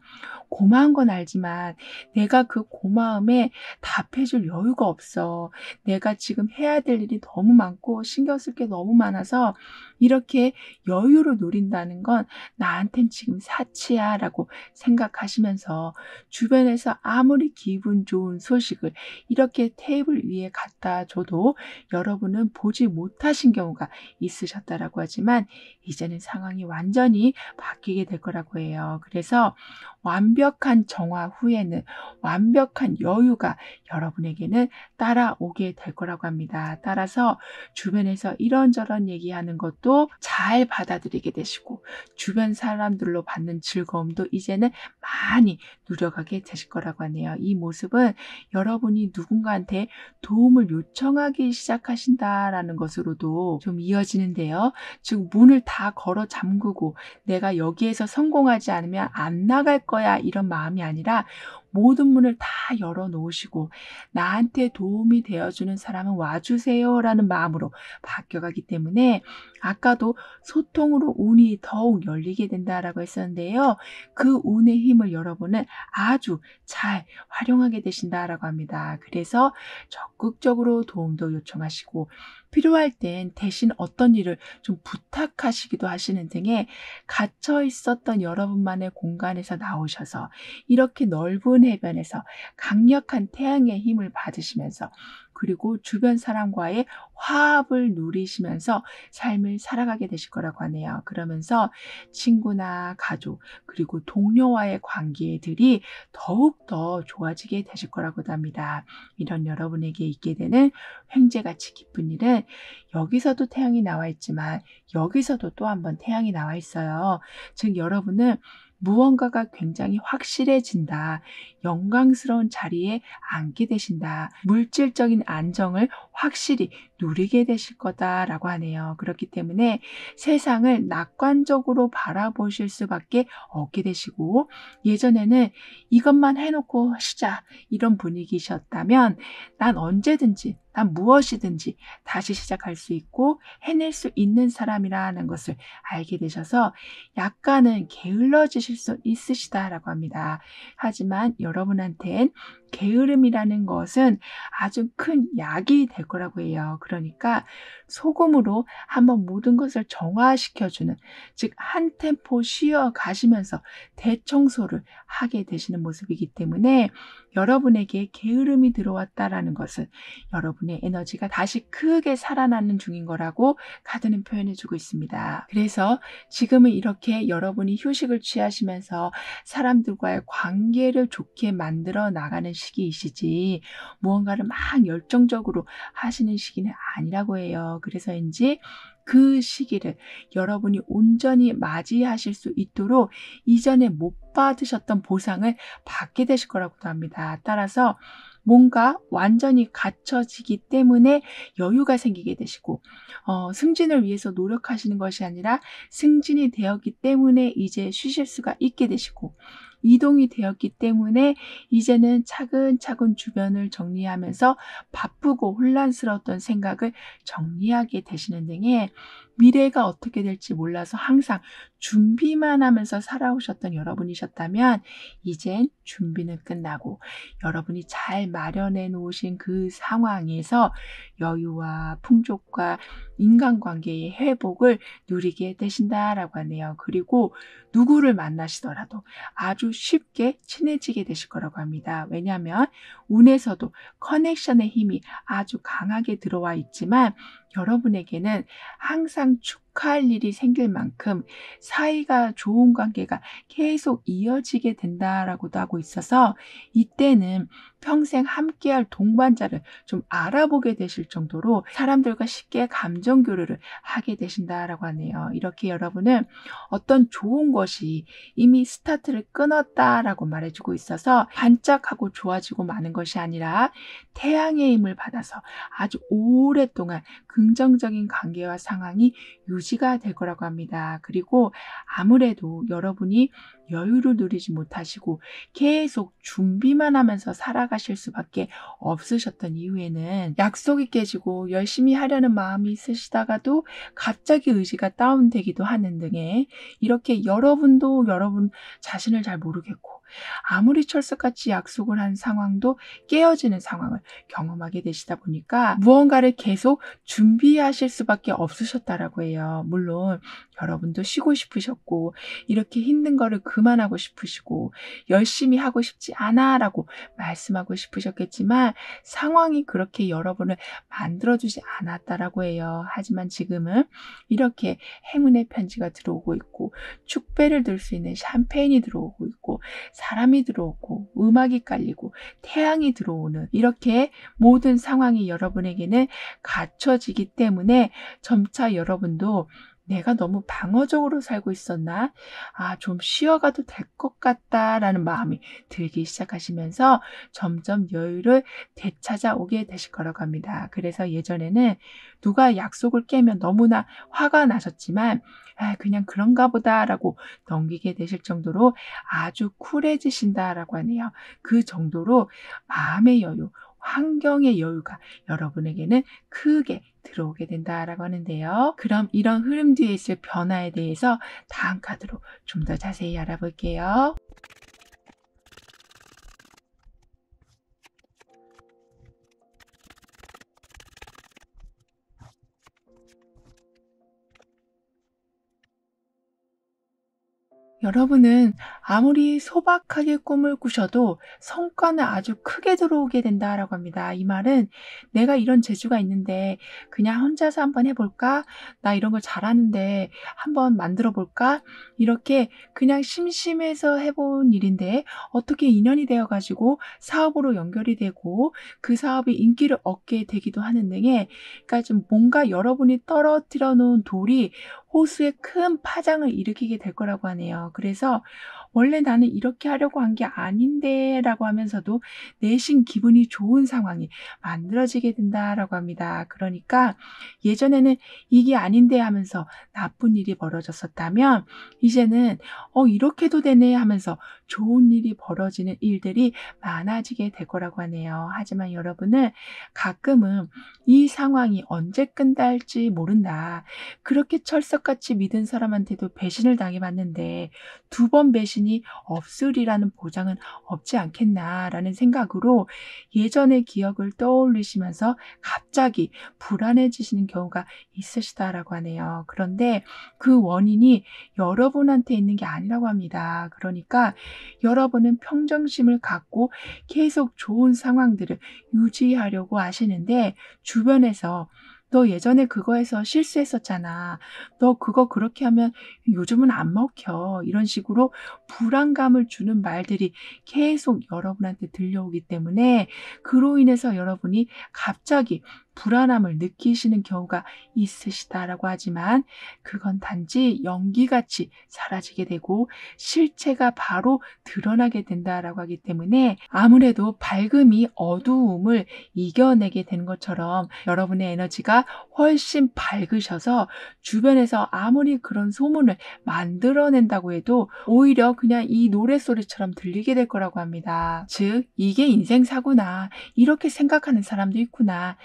Speaker 1: 고마운 건 알지만 내가 그 고마움에 답해줄 여유가 없어. 내가 지금 해야 될 일이 너무 많고 신경 쓸 게 너무 많아서 이렇게 여유를 누린다는 건 나한텐 지금 사치야 라고 생각하시면서 주변에서 아무리 기분 좋은 소식을 이렇게 테이블 위에 갖다 줘도 여러분은 보지 못하신 경우가 있으셨다라고 하지만 이제는 상황이 완전히 바뀌게 될 거라고 해요. 그래서 완벽한 정화 후에는 완벽한 여유가 여러분에게는 따라오게 될 거라고 합니다. 따라서 주변에서 이런저런 얘기하는 것도 잘 받아들이게 되시고 주변 사람들로 받는 즐거움도 이제는 많이 누려가게 되실 거라고 하네요. 이 모습은 여러분이 누군가한테 도움을 요청하기 시작하신다라는 것으로도 좀 이어지는데요. 즉 문을 다 걸어 잠그고 내가 여기에서 성공하지 않으면 안 나갈 거야 이런 마음이 아니라 모든 문을 다 열어놓으시고 나한테 도움이 되어주는 사람은 와주세요 라는 마음으로 바뀌어가기 때문에 아까도 소통으로 운이 더욱 열리게 된다라고 했었는데요. 그 운의 힘을 여러분은 아주 잘 활용하게 되신다라고 합니다. 그래서 적극적으로 도움도 요청하시고 필요할 땐 대신 어떤 일을 좀 부탁하시기도 하시는 등의 갇혀 있었던 여러분만의 공간에서 나오셔서 이렇게 넓은 해변에서 강력한 태양의 힘을 받으시면서 그리고 주변 사람과의 화합을 누리시면서 삶을 살아가게 되실 거라고 하네요. 그러면서 친구나 가족 그리고 동료와의 관계들이 더욱더 좋아지게 되실 거라고도 합니다. 이런 여러분에게 있게 되는 횡재같이 기쁜 일은 여기서도 태양이 나와 있지만 여기서도 또 한 번 태양이 나와 있어요. 즉 여러분은 무언가가 굉장히 확실해진다. 영광스러운 자리에 앉게 되신다. 물질적인 안정을 확실히 누리게 되실 거다라고 하네요. 그렇기 때문에 세상을 낙관적으로 바라보실 수밖에 없게 되시고 예전에는 이것만 해놓고 하시자 이런 분위기셨다면 난 언제든지 난 무엇이든지 다시 시작할 수 있고 해낼 수 있는 사람이라는 것을 알게 되셔서 약간은 게을러지실 수 있으시다라고 합니다. 하지만 여러분한텐 게으름이라는 것은 아주 큰 약이 될 거라고 해요. 그러니까 소금으로 한번 모든 것을 정화시켜주는 즉 한 템포 쉬어 가시면서 대청소를 하게 되시는 모습이기 때문에 여러분에게 게으름이 들어왔다라는 것은 여러분의 에너지가 다시 크게 살아나는 중인 거라고 카드는 표현해주고 있습니다. 그래서 지금은 이렇게 여러분이 휴식을 취하시면서 사람들과의 관계를 좋게 만들어 나가는 시기이시지 무언가를 막 열정적으로 하시는 시기는 아니라고 해요. 그래서인지 그 시기를 여러분이 온전히 맞이하실 수 있도록 이전에 못 받으셨던 보상을 받게 되실 거라고도 합니다. 따라서 뭔가 완전히 갖춰지기 때문에 여유가 생기게 되시고 승진을 위해서 노력하시는 것이 아니라 승진이 되었기 때문에 이제 쉬실 수가 있게 되시고 이동이 되었기 때문에 이제는 차근차근 주변을 정리하면서 바쁘고 혼란스러웠던 생각을 정리하게 되시는 등의 미래가 어떻게 될지 몰라서 항상 준비만 하면서 살아오셨던 여러분이셨다면 이젠 준비는 끝나고 여러분이 잘 마련해 놓으신 그 상황에서 여유와 풍족과 인간관계의 회복을 누리게 되신다라고 하네요. 그리고 누구를 만나시더라도 아주 쉽게 친해지게 되실 거라고 합니다. 왜냐하면 운에서도 커넥션의 힘이 아주 강하게 들어와 있지만 여러분에게는 항상 축하할 일이 생길 만큼 사이가 좋은 관계가 계속 이어지게 된다라고도 하고 있어서 이때는 평생 함께할 동반자를 좀 알아보게 되실 정도로 사람들과 쉽게 감정 교류를 하게 되신다라고 하네요. 이렇게 여러분은 어떤 좋은 것이 이미 스타트를 끊었다라고 말해주고 있어서 반짝하고 좋아지고 마는 것이 아니라 태양의 힘을 받아서 아주 오랫동안 긍정적인 관계와 상황이 유지가 될 거라고 합니다. 그리고 아무래도 여러분이 여유를 누리지 못하시고 계속 준비만 하면서 살아가실 수밖에 없으셨던 이유에는 약속이 깨지고 열심히 하려는 마음이 있으시다가도 갑자기 의지가 다운되기도 하는 등의 이렇게 여러분도 여러분 자신을 잘 모르겠고 아무리 철석같이 약속을 한 상황도 깨어지는 상황을 경험하게 되시다 보니까 무언가를 계속 준비하실 수밖에 없으셨다라고 해요. 물론 여러분도 쉬고 싶으셨고 이렇게 힘든 거를 그만하고 싶으시고 열심히 하고 싶지 않아라고 말씀하고 싶으셨겠지만 상황이 그렇게 여러분을 만들어주지 않았다라고 해요. 하지만 지금은 이렇게 행운의 편지가 들어오고 있고 축배를 들 수 있는 샴페인이 들어오고 있고 사람이 들어오고 음악이 깔리고 태양이 들어오는 이렇게 모든 상황이 여러분에게는 갖춰지기 때문에 점차 여러분도 내가 너무 방어적으로 살고 있었나? 좀 쉬어가도 될 것 같다라는 마음이 들기 시작하시면서 점점 여유를 되찾아오게 되실 거라고 합니다. 그래서 예전에는 누가 약속을 깨면 너무나 화가 나셨지만 그냥 그런가 보다라고 넘기게 되실 정도로 아주 쿨해지신다라고 하네요. 그 정도로 마음의 여유, 환경의 여유가 여러분에게는 크게 들어오게 된다라고 하는데요. 그럼 이런 흐름 뒤에 있을 변화에 대해서 다음 카드로 좀 더 자세히 알아볼게요. 여러분은 아무리 소박하게 꿈을 꾸셔도 성과는 아주 크게 들어오게 된다라고 합니다. 이 말은 내가 이런 재주가 있는데 그냥 혼자서 한번 해볼까? 나 이런 걸 잘하는데 한번 만들어 볼까? 이렇게 그냥 심심해서 해본 일인데 어떻게 인연이 되어가지고 사업으로 연결이 되고 그 사업이 인기를 얻게 되기도 하는 등의 그러니까 좀 뭔가 여러분이 떨어뜨려 놓은 돌이 호수에 큰 파장을 일으키게 될 거라고 하네요. 그래서 원래 나는 이렇게 하려고 한 게 아닌데 라고 하면서도 내심 기분이 좋은 상황이 만들어지게 된다라고 합니다. 그러니까 예전에는 이게 아닌데 하면서 나쁜 일이 벌어졌었다면 이제는 이렇게도 되네 하면서 좋은 일이 벌어지는 일들이 많아지게 될 거라고 하네요. 하지만 여러분은 가끔은 이 상황이 언제 끝날지 모른다. 그렇게 철석같이 믿은 사람한테도 배신을 당해봤는데 두 번 배신이 없으리라는 보장은 없지 않겠나라는 생각으로 예전의 기억을 떠올리시면서 갑자기 불안해지시는 경우가 있으시다라고 하네요. 그런데 그 원인이 여러분한테 있는 게 아니라고 합니다. 그러니까 여러분은 평정심을 갖고 계속 좋은 상황들을 유지하려고 하시는데 주변에서 너 예전에 그거에서 실수했었잖아. 너 그거 그렇게 하면 요즘은 안 먹혀. 이런 식으로 불안감을 주는 말들이 계속 여러분한테 들려오기 때문에 그로 인해서 여러분이 갑자기 불안함을 느끼시는 경우가 있으시다라고 하지만 그건 단지 연기같이 사라지게 되고 실체가 바로 드러나게 된다라고 하기 때문에 아무래도 밝음이 어두움을 이겨내게 되는 것처럼 여러분의 에너지가 훨씬 밝으셔서 주변에서 아무리 그런 소문을 만들어낸다고 해도 오히려 그냥 이 노랫소리처럼 들리게 될 거라고 합니다. 즉 이게 인생사구나. 이렇게 생각하는 사람도 있구나.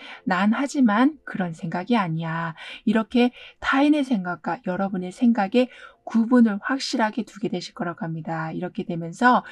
Speaker 1: 난 하지만 그런 생각이 아니야. 이렇게 타인의 생각과 여러분의 생각의 구분을 확실하게 두게 되실 거라고 합니다. 이렇게 되면서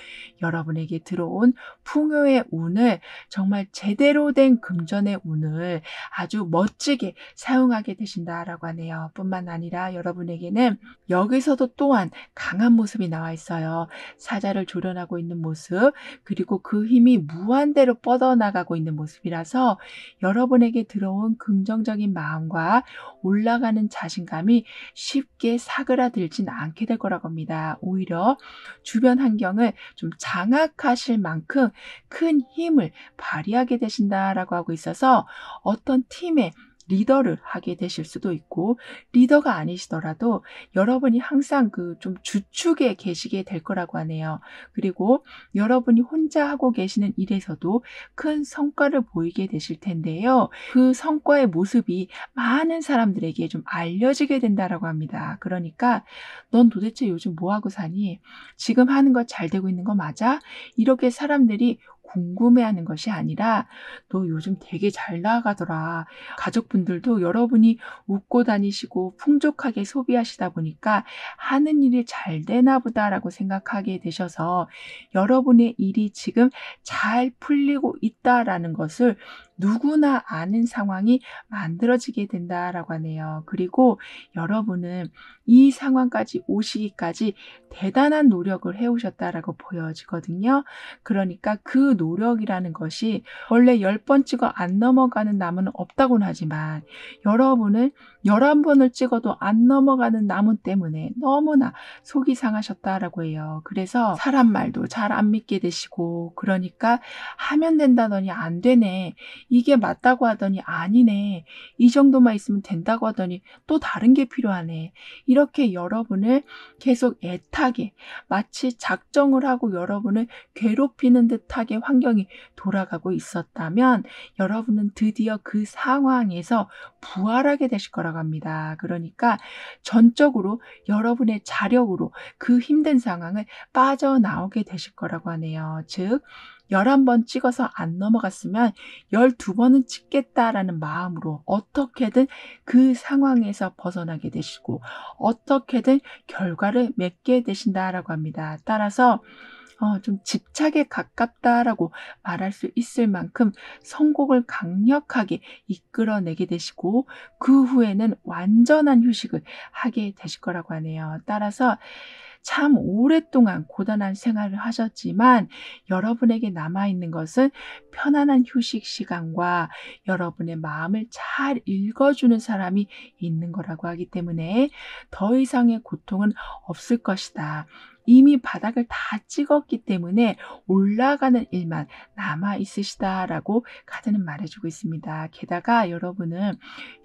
Speaker 1: 여러분에게 들어온 풍요의 운을 정말 제대로 된 금전의 운을 아주 멋지게 사용하게 되신다라고 하네요. 뿐만 아니라 여러분에게는 여기서도 또한 강한 모습이 나와 있어요. 사자를 조련하고 있는 모습, 그리고 그 힘이 무한대로 뻗어나가고 있는 모습이라서 여러분에게 들어온 긍정적인 마음과 올라가는 자신감이 쉽게 사그라들진 않게 될 거라고 합니다. 오히려 주변 환경을 좀 장악하실 만큼 큰 힘을 발휘하게 되신다라고 하고 있어서 어떤 팀의 리더를 하게 되실 수도 있고, 리더가 아니시더라도 여러분이 항상 그 좀 주축에 계시게 될 거라고 하네요. 그리고 여러분이 혼자 하고 계시는 일에서도 큰 성과를 보이게 되실 텐데요. 그 성과의 모습이 많은 사람들에게 좀 알려지게 된다라고 합니다. 그러니까 "넌 도대체 요즘 뭐 하고 사니? 지금 하는 거 잘 되고 있는 거 맞아?" 이렇게 사람들이 궁금해하는 것이 아니라 "너 요즘 되게 잘 나가더라." 가족분들도 여러분이 웃고 다니시고 풍족하게 소비하시다 보니까 '하는 일이 잘 되나 보다.'라고 생각하게 되셔서 여러분의 일이 지금 잘 풀리고 있다라는 것을 누구나 아는 상황이 만들어지게 된다라고 하네요. 그리고 여러분은 이 상황까지 오시기까지 대단한 노력을 해 오셨다라고 보여지거든요. 그러니까 그 노력이라는 것이 원래 10번 찍어 안 넘어가는 나무는 없다고는 하지만 여러분은 11번을 찍어도 안 넘어가는 나무 때문에 너무나 속이 상하셨다라고 해요. 그래서 사람 말도 잘 안 믿게 되시고, 그러니까 하면 된다더니 안 되네. 이게 맞다고 하더니 아니네. 이 정도만 있으면 된다고 하더니 또 다른 게 필요하네. 이렇게 여러분을 계속 애타게, 마치 작정을 하고 여러분을 괴롭히는 듯하게 환경이 돌아가고 있었다면 여러분은 드디어 그 상황에서 부활하게 되실 거라고 합니다. 그러니까 전적으로 여러분의 자력으로 그 힘든 상황을 빠져나오게 되실 거라고 하네요. 즉 11번 찍어서 안 넘어갔으면 12번은 찍겠다라는 마음으로 어떻게든 그 상황에서 벗어나게 되시고 어떻게든 결과를 맺게 되신다라고 합니다. 따라서 좀 집착에 가깝다라고 말할 수 있을 만큼 성공을 강력하게 이끌어내게 되시고 그 후에는 완전한 휴식을 하게 되실 거라고 하네요. 따라서 참 오랫동안 고단한 생활을 하셨지만 여러분에게 남아있는 것은 편안한 휴식 시간과 여러분의 마음을 잘 읽어주는 사람이 있는 거라고 하기 때문에 더 이상의 고통은 없을 것이다. 이미 바닥을 다 찍었기 때문에 올라가는 일만 남아 있으시다라고 카드는 말해주고 있습니다. 게다가 여러분은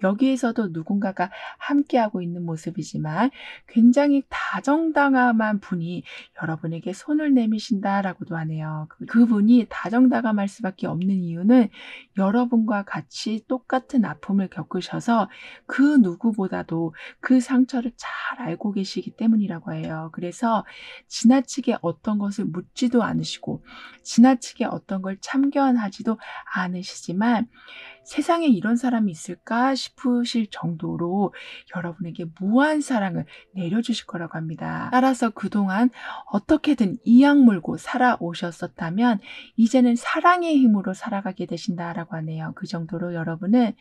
Speaker 1: 여기에서도 누군가가 함께하고 있는 모습이지만 굉장히 다정다감한 분이 여러분에게 손을 내미신다라고도 하네요. 그분이 다정다감할 수밖에 없는 이유는 여러분과 같이 똑같은 아픔을 겪으셔서 그 누구보다도 그 상처를 잘 알고 계시기 때문이라고 해요. 그래서 지나치게 어떤 것을 묻지도 않으시고 지나치게 어떤 걸 참견하지도 않으시지만 '세상에 이런 사람이 있을까?' 싶으실 정도로 여러분에게 무한 사랑을 내려주실 거라고 합니다. 따라서 그동안 어떻게든 이악 물고 살아오셨었다면 이제는 사랑의 힘으로 살아가게 되신다라고 하네요. 그 정도로 여러분은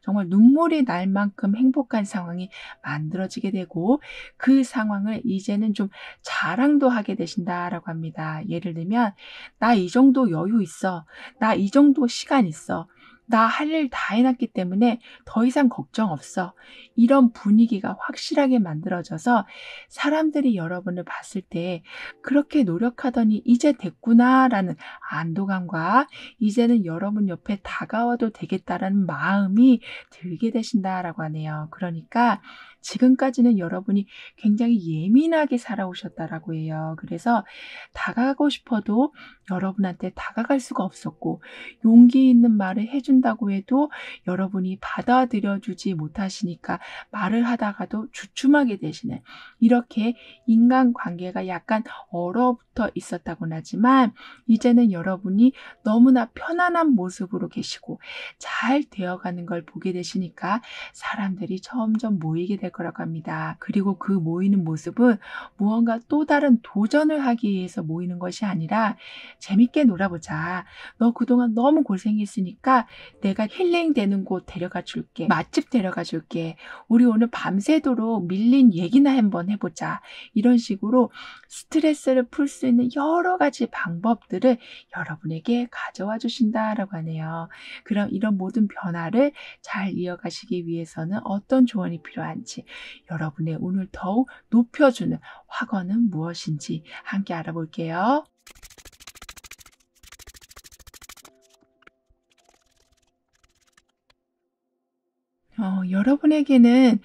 Speaker 1: 정말 눈물이 날 만큼 행복한 상황이 만들어지게 되고 그 상황을 이제는 좀 자랑도 하게 되신다라고 합니다. 예를 들면 "나 이 정도 여유 있어. 나 이 정도 시간 있어. 나 할 일 다 해 놨기 때문에 더 이상 걱정 없어." 이런 분위기가 확실하게 만들어져서 사람들이 여러분을 봤을 때 '그렇게 노력하더니 이제 됐구나.'라는 안도감과 '이제는 여러분 옆에 다가와도 되겠다.'라는 마음이 들게 되신다라고 하네요. 그러니까 지금까지는 여러분이 굉장히 예민하게 살아오셨다라고 해요. 그래서 다가가고 싶어도 여러분한테 다가갈 수가 없었고, 용기 있는 말을 해준다고 해도 여러분이 받아들여 주지 못하시니까 말을 하다가도 주춤하게 되시는, 이렇게 인간관계가 약간 얼어붙어 있었다고는 하지만 이제는 여러분이 너무나 편안한 모습으로 계시고 잘 되어가는 걸 보게 되시니까 사람들이 점점 모이게 될 거라고 합니다. 그리고 그 모이는 모습은 무언가 또 다른 도전을 하기 위해서 모이는 것이 아니라, 재밌게 놀아보자. 너 그동안 너무 고생했으니까 내가 힐링되는 곳 데려가 줄게. 맛집 데려가 줄게. 우리 오늘 밤새도록 밀린 얘기나 한번 해보자. 이런 식으로 스트레스를 풀 수 있는 여러 가지 방법들을 여러분에게 가져와 주신다라고 하네요. 그럼 이런 모든 변화를 잘 이어가시기 위해서는 어떤 조언이 필요한지, 여러분의 운을 더욱 높여주는 확언은 무엇인지 함께 알아볼게요. 여러분에게는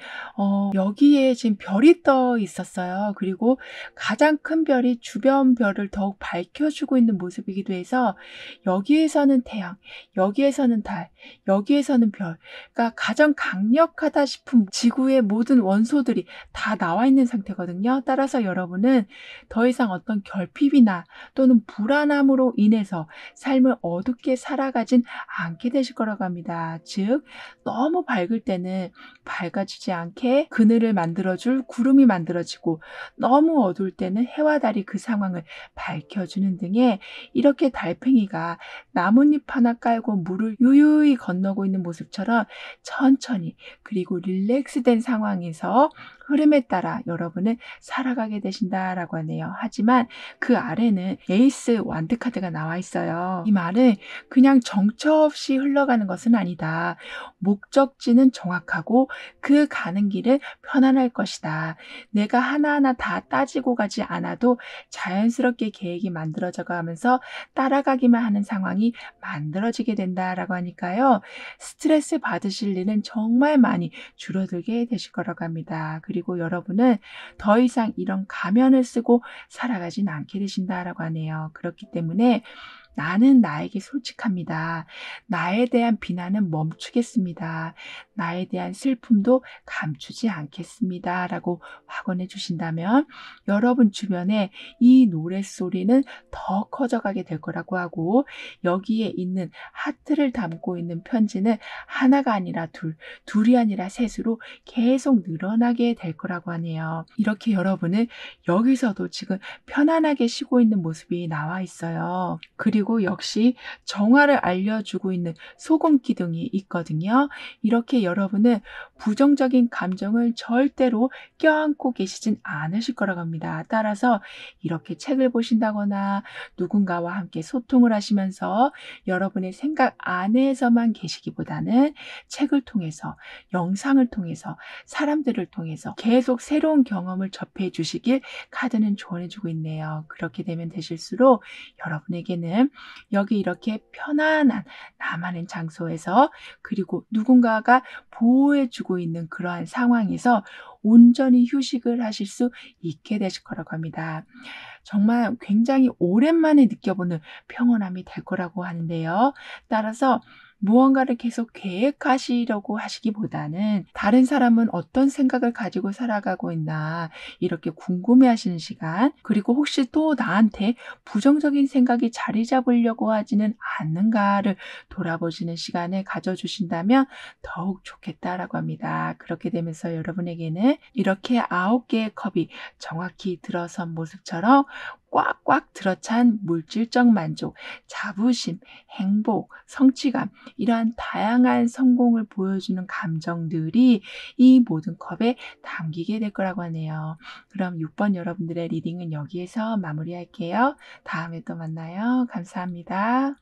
Speaker 1: 여기에 지금 별이 떠 있었어요. 그리고 가장 큰 별이 주변 별을 더욱 밝혀주고 있는 모습이기도 해서, 여기에서는 태양, 여기에서는 달, 여기에서는 별, 그러니까 가장 강력하다 싶은 지구의 모든 원소들이 다 나와 있는 상태거든요. 따라서 여러분은 더 이상 어떤 결핍이나 또는 불안함으로 인해서 삶을 어둡게 살아가진 않게 되실 거라고 합니다. 즉, 너무 밝을 때는 밝아지지 않게 그늘을 만들어줄 구름이 만들어지고, 너무 어두울 때는 해와 달이 그 상황을 밝혀주는 등의, 이렇게 달팽이가 나뭇잎 하나 깔고 물을 유유히 건너고 있는 모습처럼 천천히 그리고 릴렉스된 상황에서 흐름에 따라 여러분은 살아가게 되신다라고 하네요. 하지만 그 아래는 에이스 완드 카드가 나와 있어요. 이 말은 그냥 정처 없이 흘러가는 것은 아니다. 목적지는 정확하고 그 가는 길은 편안할 것이다. 내가 하나하나 다 따지고 가지 않아도 자연스럽게 계획이 만들어져 가면서 따라가기만 하는 상황이 만들어지게 된다라고 하니까요. 스트레스 받으실 일은 정말 많이 줄어들게 되실 거라고 합니다. 그리고 여러분은 더 이상 이런 가면을 쓰고 살아가진 않게 되신다라고 하네요. 그렇기 때문에 나는 나에게 솔직합니다. 나에 대한 비난은 멈추겠습니다. 나에 대한 슬픔도 감추지 않겠습니다. 라고 확언해 주신다면, 여러분 주변에 이 노랫소리는 더 커져가게 될 거라고 하고, 여기에 있는 하트를 담고 있는 편지는 하나가 아니라 둘, 둘이 아니라 셋으로 계속 늘어나게 될 거라고 하네요. 이렇게 여러분은 여기서도 지금 편안하게 쉬고 있는 모습이 나와 있어요. 그리고 역시 정화를 알려주고 있는 소금 기둥이 있거든요. 이렇게 여러분은 부정적인 감정을 절대로 껴안고 계시진 않으실 거라고 합니다. 따라서 이렇게 책을 보신다거나 누군가와 함께 소통을 하시면서 여러분의 생각 안에서만 계시기보다는, 책을 통해서, 영상을 통해서, 사람들을 통해서 계속 새로운 경험을 접해 주시길 카드는 조언해 주고 있네요. 그렇게 되면 되실수록 여러분에게는 여기 이렇게 편안한 나만의 장소에서, 그리고 누군가가 보호해 주고 있는 그러한 상황에서 온전히 휴식을 하실 수 있게 되실 거라고 합니다. 정말 굉장히 오랜만에 느껴보는 평온함이 될 거라고 하는데요. 따라서 무언가를 계속 계획하시려고 하시기보다는, 다른 사람은 어떤 생각을 가지고 살아가고 있나 이렇게 궁금해 하시는 시간, 그리고 혹시 또 나한테 부정적인 생각이 자리 잡으려고 하지는 않는가를 돌아보시는 시간을 가져주신다면 더욱 좋겠다라고 합니다. 그렇게 되면서 여러분에게는 이렇게 9개의 컵이 정확히 들어선 모습처럼 꽉꽉 들어찬 물질적 만족, 자부심, 행복, 성취감, 이러한 다양한 성공을 보여주는 감정들이 이 모든 컵에 담기게 될 거라고 하네요. 그럼 6번 여러분들의 리딩은 여기에서 마무리할게요. 다음에 또 만나요. 감사합니다.